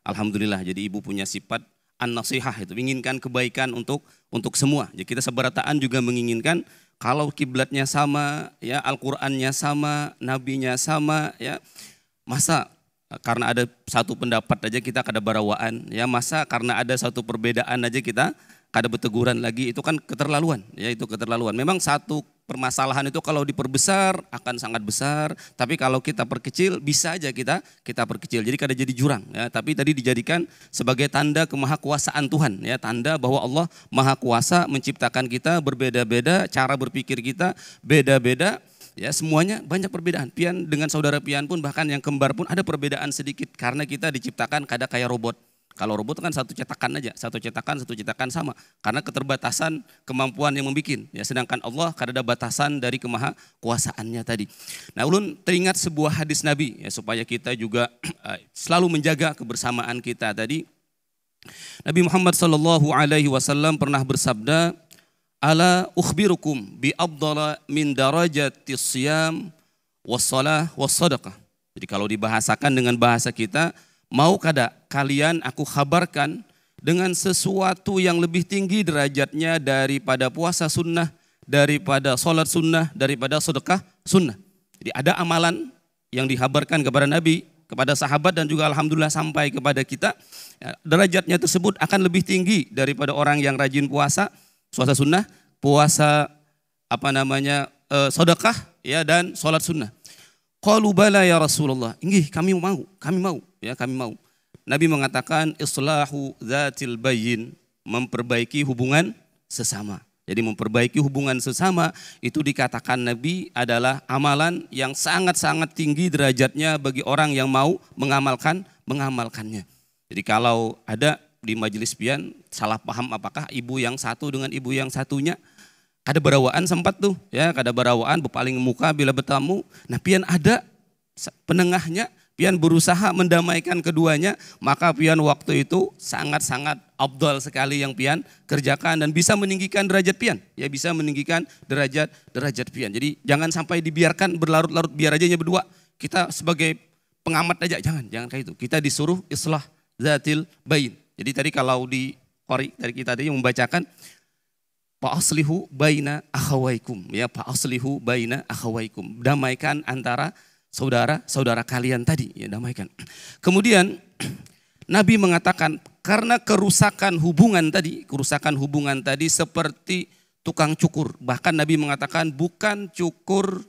alhamdulillah. Jadi ibu punya sifat an-nasihah, itu menginginkan kebaikan untuk semua. Jadi kita seberataan juga menginginkan kalau kiblatnya sama, ya Al-Qur'annya sama, nabinya sama, ya masa karena ada satu pendapat aja kita kada barawaan, ya masa karena ada satu perbedaan aja kita kada berteguran lagi, itu kan keterlaluan, ya itu keterlaluan. Memang satu permasalahan itu kalau diperbesar akan sangat besar, tapi kalau kita perkecil bisa aja kita perkecil. Jadi kada jadi jurang, ya. Tapi tadi dijadikan sebagai tanda kemahakuasaan Tuhan, ya tanda bahwa Allah Maha Kuasa menciptakan kita berbeda-beda, cara berpikir kita beda-beda. Ya, semuanya banyak perbedaan. Pian dengan saudara pian pun, bahkan yang kembar pun ada perbedaan sedikit karena kita diciptakan kada kayak robot. Kalau robot kan satu cetakan aja, satu cetakan sama. Karena keterbatasan kemampuan yang membikin. Ya, sedangkan Allah kada ada batasan dari kemaha kuasaannya tadi. Nah, ulun teringat sebuah hadis Nabi ya, supaya kita juga selalu menjaga kebersamaan kita tadi. Nabi Muhammad SAW pernah bersabda, ala ukhbirukum bi afdala min darajatis siyam wassalah wassadaqah. Jadi kalau dibahasakan dengan bahasa kita, mau kada kalian aku kabarkan dengan sesuatu yang lebih tinggi derajatnya daripada puasa sunnah, daripada sholat sunnah, daripada sedekah sunnah. Jadi ada amalan yang dikabarkan kepada Nabi, kepada sahabat dan juga alhamdulillah sampai kepada kita. Ya, derajatnya tersebut akan lebih tinggi daripada orang yang rajin puasa sunnah, puasa sedekah ya, dan sholat sunnah. Qalu bala ya Rasulullah. Inggih, kami mau. Nabi mengatakan islahu dzatil bayyin, memperbaiki hubungan sesama. Jadi memperbaiki hubungan sesama itu dikatakan Nabi adalah amalan yang sangat-sangat tinggi derajatnya bagi orang yang mau mengamalkannya. Jadi kalau ada di majelis pian salah paham apakah ibu yang satu dengan ibu yang satunya, kada berawaan sempat tuh ya, kada berawaan berpaling muka bila bertemu. Nah, pian ada penengahnya, pian berusaha mendamaikan keduanya, maka pian waktu itu sangat-sangat afdal sekali yang pian kerjakan dan bisa meninggikan derajat pian, ya bisa meninggikan derajat pian. Jadi jangan sampai dibiarkan berlarut-larut, biar aja berdua. Kita sebagai pengamat aja jangan kayak itu. Kita disuruh islah zatil bayin. Jadi tadi kalau di qori dari kita tadi membacakan fa'aslihu baina akhawaikum, ya fa'aslihu baina akhawaikum, damaikan antara saudara kalian tadi, ya damaikan. Kemudian Nabi mengatakan karena kerusakan hubungan tadi seperti tukang cukur. Bahkan Nabi mengatakan bukan cukur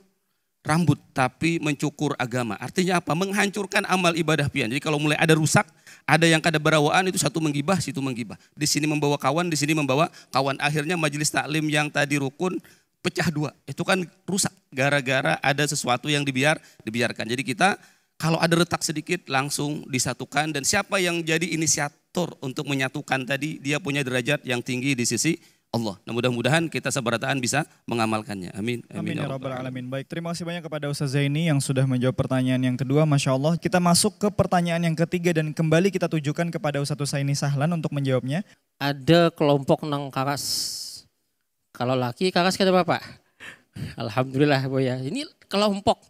rambut tapi mencukur agama. Artinya apa? Menghancurkan amal ibadah pian. Jadi kalau mulai ada rusak, ada yang kada berawaan, itu satu menggibah, situ menggibah. Di sini membawa kawan, di sini membawa kawan. Akhirnya majelis taklim yang tadi rukun pecah dua. Itu kan rusak gara-gara ada sesuatu yang dibiarkan. Jadi kita kalau ada retak sedikit langsung disatukan, dan siapa yang jadi inisiator untuk menyatukan tadi, dia punya derajat yang tinggi di sisi Allah. Nah, mudah-mudahan kita seberataan bisa mengamalkannya. Amin. Amin ya rabbal alamin. Baik, terima kasih banyak kepada Ustaz Zaini yang sudah menjawab pertanyaan yang kedua. Masya Allah. Kita masuk ke pertanyaan yang ketiga dan kembali kita tujukan kepada Ustaz Husaini Sahlan untuk menjawabnya. Ada kelompok nang karas. Kalau laki karas kata bapak. Alhamdulillah Bu ya. Ini kelompok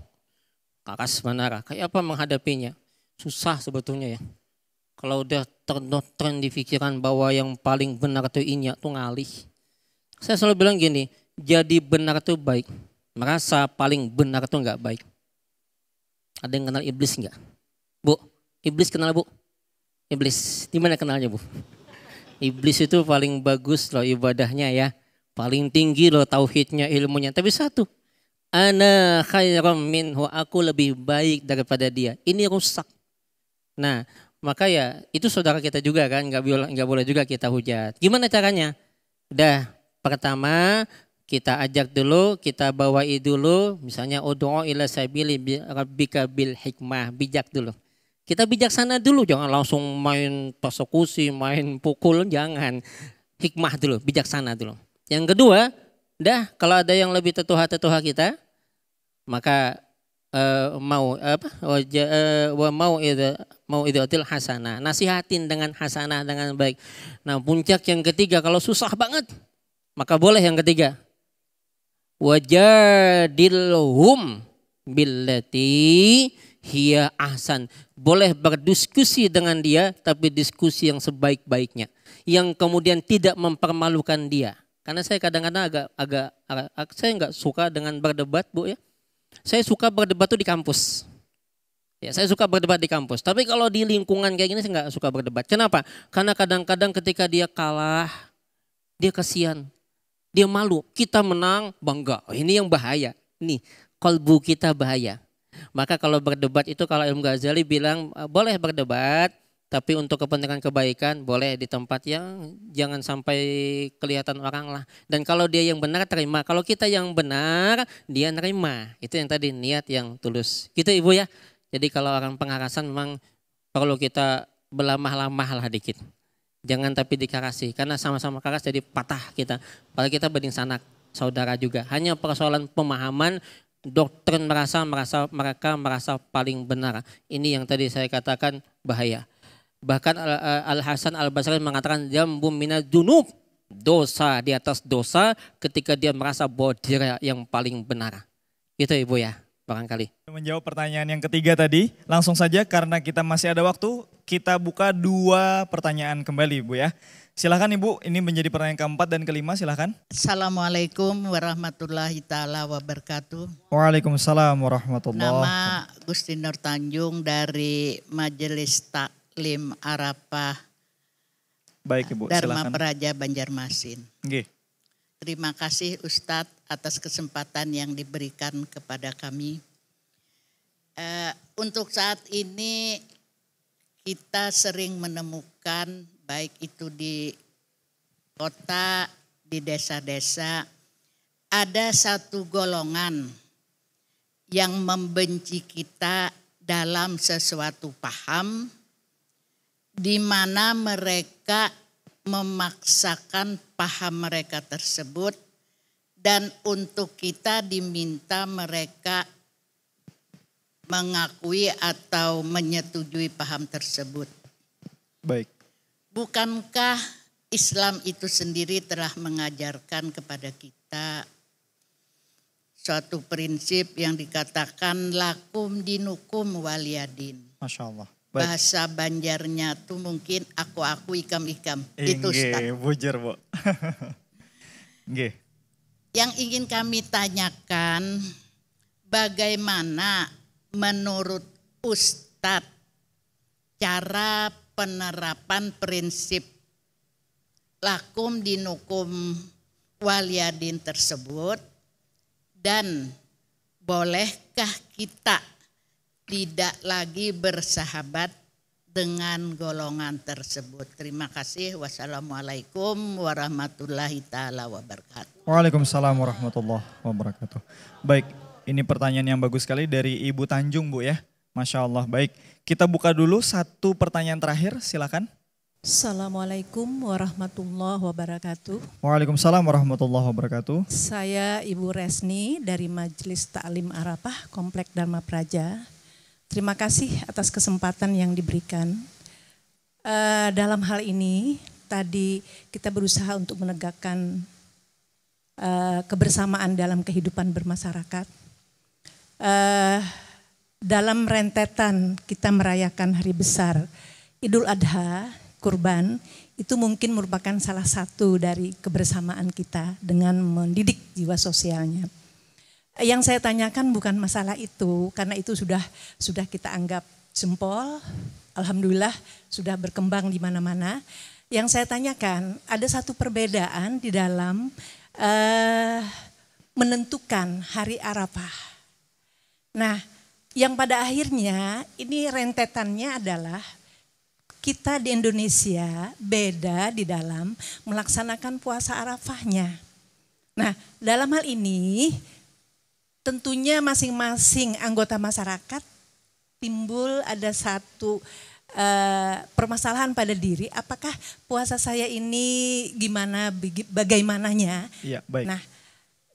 karas manara. Kayak apa menghadapinya? Susah sebetulnya ya. Kalau udah tren di pikiran bahwa yang paling benar itu inya tuh ngalih. Saya selalu bilang gini, jadi benar itu baik, merasa paling benar itu enggak baik. Ada yang kenal iblis enggak? Bu, iblis kenal Bu? Iblis, di mana kenalnya Bu? Iblis itu paling bagus loh ibadahnya ya, paling tinggi loh tauhidnya, ilmunya. Tapi satu, ana khairam minhu, aku lebih baik daripada dia. Ini rusak. Nah, maka ya itu saudara kita juga kan, nggak boleh juga kita hujat. Gimana caranya? Udah, pertama kita ajak dulu, kita bawain dulu, misalnya ud'u ila sabili rabbika bil hikmah, bijak dulu. Kita bijaksana dulu, jangan langsung main persekusi, main pukul, jangan. Hikmah dulu, bijaksana dulu. Yang kedua, dah kalau ada yang lebih tetuha kita, maka mau idatil hasanah, nasihatin dengan hasanah, dengan baik. Nah, puncak yang ketiga kalau susah banget, maka boleh yang ketiga, wajadilhum billati hiya ahsan, boleh berdiskusi dengan dia tapi diskusi yang sebaik-baiknya, yang kemudian tidak mempermalukan dia. Karena saya kadang-kadang agak saya nggak suka dengan berdebat Bu ya. Saya suka berdebat tuh di kampus. Ya, saya suka berdebat di kampus. Tapi kalau di lingkungan kayak gini saya nggak suka berdebat. Kenapa? Karena kadang-kadang ketika dia kalah, dia kasihan, dia malu. Kita menang, bangga. Oh, ini yang bahaya. Nih, kalbu kita bahaya. Maka kalau berdebat itu, kalau Imam Ghazali bilang boleh berdebat, Tapi untuk kepentingan kebaikan boleh di tempat yang jangan sampai kelihatan orang lah. Dan kalau dia yang benar terima, kalau kita yang benar dia nerima. Itu yang tadi niat yang tulus. Gitu Ibu ya. Jadi kalau orang pengharasan memang perlu kita belamah-lamah lah dikit. Jangan tapi dikarasi karena sama-sama karas jadi patah kita. Padahal kita bening sanak saudara juga. Hanya persoalan pemahaman doktrin mereka merasa paling benar. Ini yang tadi saya katakan bahaya. Bahkan Al-Hasan Al-Basri mengatakan jambum minad dunub, dosa di atas dosa ketika dia merasa bahwa dia yang paling benar. Itu Ibu ya, barangkali. Menjawab pertanyaan yang ketiga tadi, langsung saja karena kita masih ada waktu, kita buka 2 pertanyaan kembali Bu ya. Silakan Ibu, ini menjadi pertanyaan keempat dan kelima, silakan. Assalamualaikum warahmatullahi taala wabarakatuh. Waalaikumsalam warahmatullahi wabarakatuh. Nama Gusti Nur Tanjung dari Majelis Taklim Arafah Baik Ibu, Dharma silakan. Praja Banjarmasin. Nggih. Terima kasih Ustadz atas kesempatan yang diberikan kepada kami. Untuk saat ini kita sering menemukan baik itu di kota, di desa-desa, ada satu golongan yang membenci kita dalam sesuatu paham, di mana mereka memaksakan paham mereka tersebut dan untuk kita diminta mereka mengakui atau menyetujui paham tersebut. Baik. Bukankah Islam itu sendiri telah mengajarkan kepada kita suatu prinsip yang dikatakan lakum dinukum waliyadin. Masya Allah. Baik. Bahasa Banjarnya tuh mungkin aku ikam-ikam. Itu Ustaz. Bujur Bu. Nggih. Yang ingin kami tanyakan, bagaimana menurut Ustadz cara penerapan prinsip lakum dinukum waliyadin tersebut, dan bolehkah kita tidak lagi bersahabat dengan golongan tersebut? Terima kasih. Wassalamualaikum warahmatullahi taala wabarakatuh. Waalaikumsalam warahmatullahi wabarakatuh. Baik, ini pertanyaan yang bagus sekali dari Ibu Tanjung Bu ya. Masya Allah. Baik, kita buka dulu 1 pertanyaan terakhir, silakan. Assalamualaikum warahmatullahi wabarakatuh. Waalaikumsalam warahmatullahi wabarakatuh. Saya Ibu Resni dari Majelis Taklim Arafah Komplek Dharma Praja. Terima kasih atas kesempatan yang diberikan. Dalam hal ini tadi kita berusaha untuk menegakkan kebersamaan dalam kehidupan bermasyarakat. Dalam rentetan kita merayakan hari besar Idul Adha, kurban, itu mungkin merupakan salah satu dari kebersamaan kita dengan mendidik jiwa sosialnya. Yang saya tanyakan bukan masalah itu, karena itu sudah kita anggap jempol, alhamdulillah sudah berkembang di mana-mana. Yang saya tanyakan ada satu perbedaan di dalam menentukan hari Arafah. Nah, yang pada akhirnya ini rentetannya adalah kita di Indonesia beda di dalam melaksanakan puasa Arafahnya. Nah, dalam hal ini tentunya masing-masing anggota masyarakat timbul ada satu permasalahan pada diri, apakah puasa saya ini gimana, bagaimananya. Iya, baik. Nah,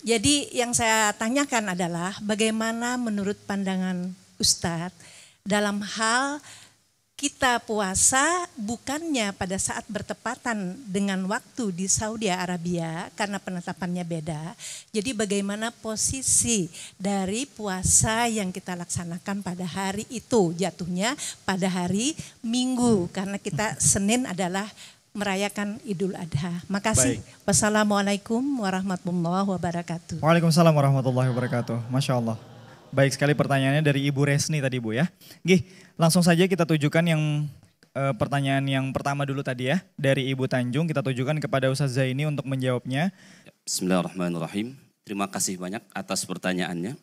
jadi yang saya tanyakan adalah bagaimana menurut pandangan Ustadz dalam hal kita puasa bukannya pada saat bertepatan dengan waktu di Saudi Arabia karena penetapannya beda. Jadi bagaimana posisi dari puasa yang kita laksanakan pada hari itu, jatuhnya pada hari Minggu karena kita Senin adalah merayakan Idul Adha. Makasih. Baik. Wassalamualaikum warahmatullahi wabarakatuh. Waalaikumsalam warahmatullahi wabarakatuh. Masya Allah. Baik sekali pertanyaannya dari Ibu Resni tadi Bu ya. Gih, langsung saja kita tujukan yang pertanyaan yang pertama dulu tadi ya. Dari Ibu Tanjung kita tujukan kepada Ustaz Zaini untuk menjawabnya. Bismillahirrahmanirrahim. Terima kasih banyak atas pertanyaannya.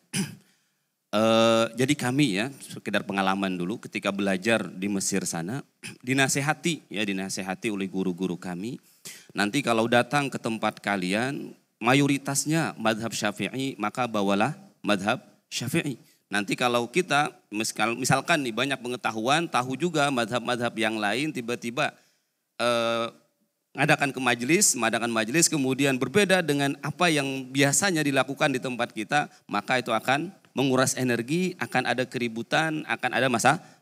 Jadi kami ya, sekedar pengalaman dulu ketika belajar di Mesir sana, dinasehati oleh guru-guru kami. Nanti kalau datang ke tempat kalian, mayoritasnya madhab Syafi'i, maka bawalah madhab Syafi'i. Nanti kalau kita, misalkan nih banyak pengetahuan, tahu juga madhab-madhab yang lain, tiba-tiba mengadakan majelis, kemudian berbeda dengan apa yang biasanya dilakukan di tempat kita, maka itu akan menguras energi, akan ada keributan, akan ada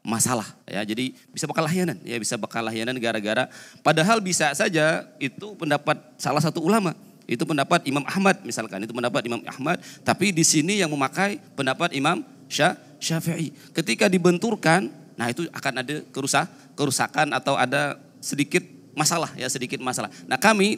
masalah ya. Jadi bisa bakal lahianan gara-gara padahal bisa saja itu pendapat salah satu ulama, itu pendapat Imam Ahmad misalkan, itu pendapat Imam Ahmad, tapi di sini yang memakai pendapat Imam Syafi'i. Ketika dibenturkan, nah itu akan ada kerusakan atau ada sedikit masalah. Nah, kami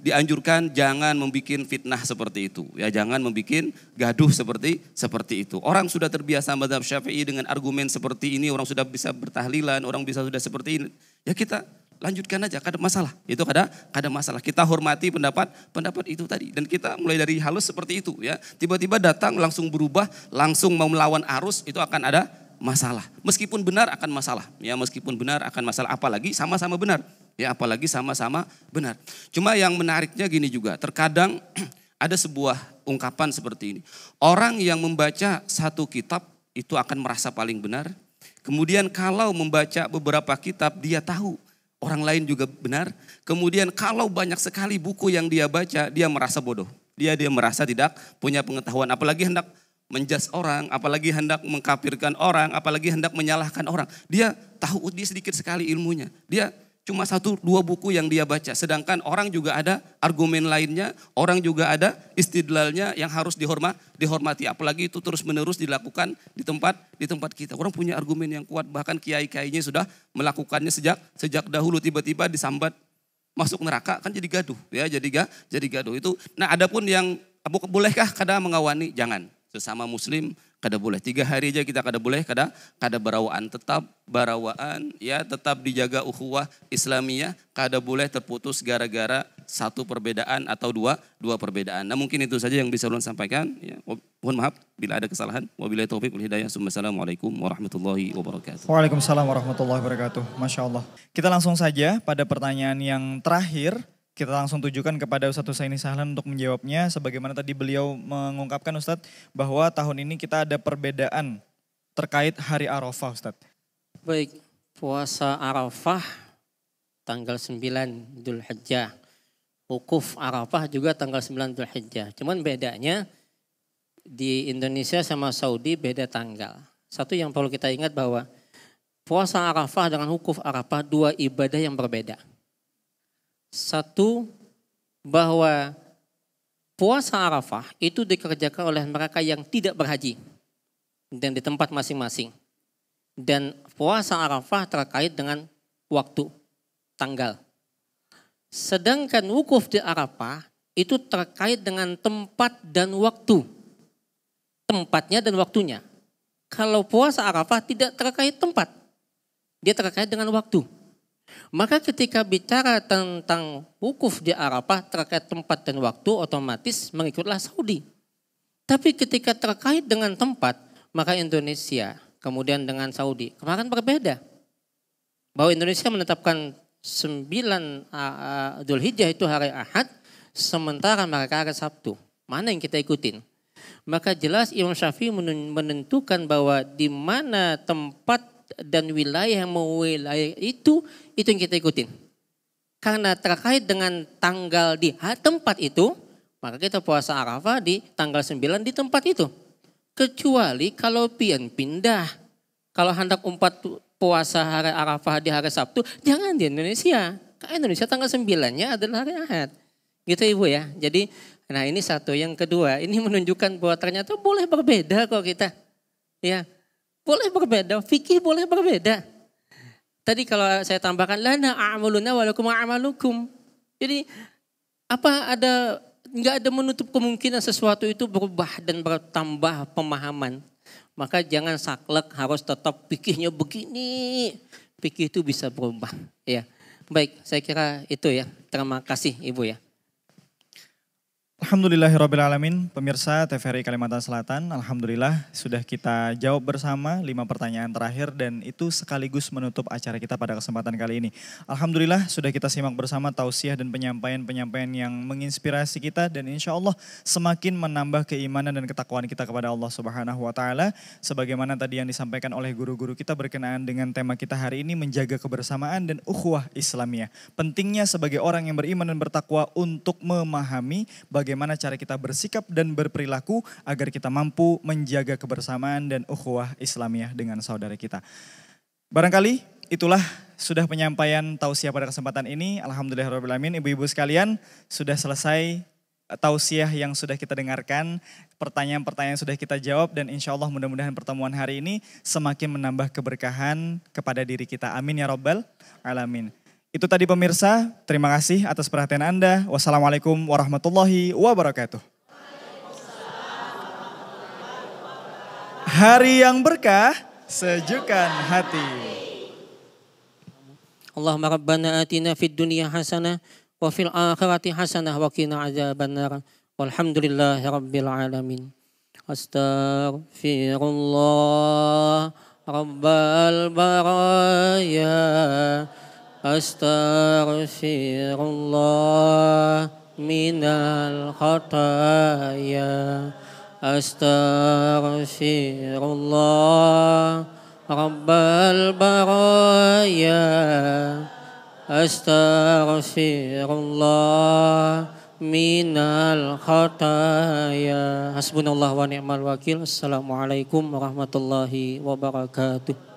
dianjurkan jangan membuat fitnah seperti itu. Ya, jangan membuat gaduh seperti itu. Orang sudah terbiasa mazhab Syafi'i dengan argumen seperti ini, orang sudah bisa bertahlilan, orang sudah seperti ini. Ya kita lanjutkan aja, kada masalah. Itu kada masalah. Kita hormati pendapat itu tadi, dan kita mulai dari halus seperti itu ya. Tiba-tiba datang langsung berubah, langsung mau melawan arus, itu akan ada masalah. Meskipun benar akan masalah. Ya, apalagi sama-sama benar. Ya, apalagi sama-sama benar. Cuma yang menariknya gini juga, terkadang ada sebuah ungkapan seperti ini. Orang yang membaca satu kitab itu akan merasa paling benar. Kemudian kalau membaca beberapa kitab dia tahu orang lain juga benar. Kemudian kalau banyak sekali buku yang dia baca, dia merasa bodoh. Dia merasa tidak punya pengetahuan, apalagi hendak menjas orang, apalagi hendak mengkafirkan orang, apalagi hendak menyalahkan orang. Dia tahu dia sedikit sekali ilmunya. Dia cuma 1-2 buku yang dia baca. Sedangkan orang juga ada argumen lainnya, orang juga ada istidlalnya yang harus dihormati. Apalagi itu terus menerus dilakukan di tempat kita. Orang punya argumen yang kuat, bahkan kiai-kiainya sudah melakukannya sejak dahulu. Tiba-tiba disambat masuk neraka, kan jadi gaduh. Ya, jadi gaduh itu. Nah, adapun yang bolehkah kada mengawani? Jangan. Sesama muslim kada boleh. 3 hari aja kita kada boleh, kada barawaan. Tetap barawaan ya, tetap dijaga ukhuwah Islamiyah, kada boleh terputus gara-gara satu perbedaan atau dua perbedaan. Nah, mungkin itu saja yang bisa ulun sampaikan ya. Mohon maaf bila ada kesalahan. Wabillahi taufiq wal hidayah. Assalamualaikum warahmatullahi wabarakatuh. Waalaikumsalam warahmatullahi wabarakatuh. Masya Allah. Kita langsung saja pada pertanyaan yang terakhir. Kita langsung tujukan kepada Ustadz Husaini Sahlan untuk menjawabnya. Sebagaimana tadi beliau mengungkapkan Ustadz, bahwa tahun ini kita ada perbedaan terkait hari Arafah Ustadz. Baik, puasa Arafah tanggal 9 Dzulhijjah. Wukuf Arafah juga tanggal 9 Dzulhijjah. Cuman bedanya di Indonesia sama Saudi beda tanggal. Satu yang perlu kita ingat bahwa puasa Arafah dengan wukuf Arafah 2 ibadah yang berbeda. Satu, bahwa puasa Arafah itu dikerjakan oleh mereka yang tidak berhaji dan di tempat masing-masing. Dan puasa Arafah terkait dengan waktu, tanggal. Sedangkan wukuf di Arafah itu terkait dengan tempat dan waktu. Tempatnya dan waktunya. Kalau puasa Arafah tidak terkait tempat, dia terkait dengan waktu. Maka ketika bicara tentang wukuf di Arafah terkait tempat dan waktu, otomatis mengikutlah Saudi. Tapi ketika terkait dengan tempat, maka Indonesia kemudian dengan Saudi kemarin berbeda. Bahwa Indonesia menetapkan 9 Dzulhijjah itu hari Ahad, sementara mereka hari Sabtu. Mana yang kita ikutin? Maka jelas Imam Syafi'i menentukan bahwa di mana tempat dan wilayah itu yang kita ikutin. Karena terkait dengan tanggal di tempat itu, maka kita puasa Arafah di tanggal 9 di tempat itu. Kecuali kalau pindah. Kalau hendak puasa hari Arafah di hari Sabtu, jangan di Indonesia. Karena Indonesia tanggal 9-nya adalah hari Ahad. Gitu Ibu ya. Jadi, nah ini satu. Yang kedua, ini menunjukkan bahwa ternyata boleh berbeda kok kita. Ya. Boleh berbeda, fikih boleh berbeda. Tadi kalau saya tambahkan, lana a'maluna walakum a'malukum. Jadi nggak ada menutup kemungkinan sesuatu itu berubah dan bertambah pemahaman. Maka jangan saklek harus tetap fikihnya begini. Fikih itu bisa berubah. Ya, baik, saya kira itu ya. Terima kasih Ibu ya. Alhamdulillahirrabbilalamin, pemirsa TVRI Kalimantan Selatan, alhamdulillah sudah kita jawab bersama 5 pertanyaan terakhir dan itu sekaligus menutup acara kita pada kesempatan kali ini. Alhamdulillah sudah kita simak bersama tausiah dan penyampaian-penyampaian yang menginspirasi kita dan insya Allah semakin menambah keimanan dan ketakwaan kita kepada Allah Subhanahu wa Ta'ala. Sebagaimana tadi yang disampaikan oleh guru-guru kita berkenaan dengan tema kita hari ini, menjaga kebersamaan dan ukhuwah Islamiyah. Pentingnya sebagai orang yang beriman dan bertakwa untuk memahami bagaimana cara kita bersikap dan berperilaku agar kita mampu menjaga kebersamaan dan ukhuwah Islamiyah dengan saudara kita. Barangkali itulah sudah penyampaian tausiah pada kesempatan ini. Alhamdulillahirrahmanirrahim, ibu-ibu sekalian sudah selesai tausiah yang sudah kita dengarkan, pertanyaan-pertanyaan sudah kita jawab dan insya Allah mudah-mudahan pertemuan hari ini semakin menambah keberkahan kepada diri kita. Amin ya rabbal alamin. Itu tadi pemirsa, terima kasih atas perhatian Anda. Wassalamualaikum warahmatullahi wabarakatuh. Hari yang berkah, sejukkan hati. Allahumma rabbana atina fid dunya hasanah wa fil akhirati hasanah wa qina adzabannar. Walhamdulillahi rabbil alamin. Astaghfirullah rabbal baraya. Astaghfirullah minal khataya. Astaghfirullah rabbal baraya. Astaghfirullah minal khataya. Hasbunallah wa ni'mal wakil. Assalamualaikum warahmatullahi wabarakatuh.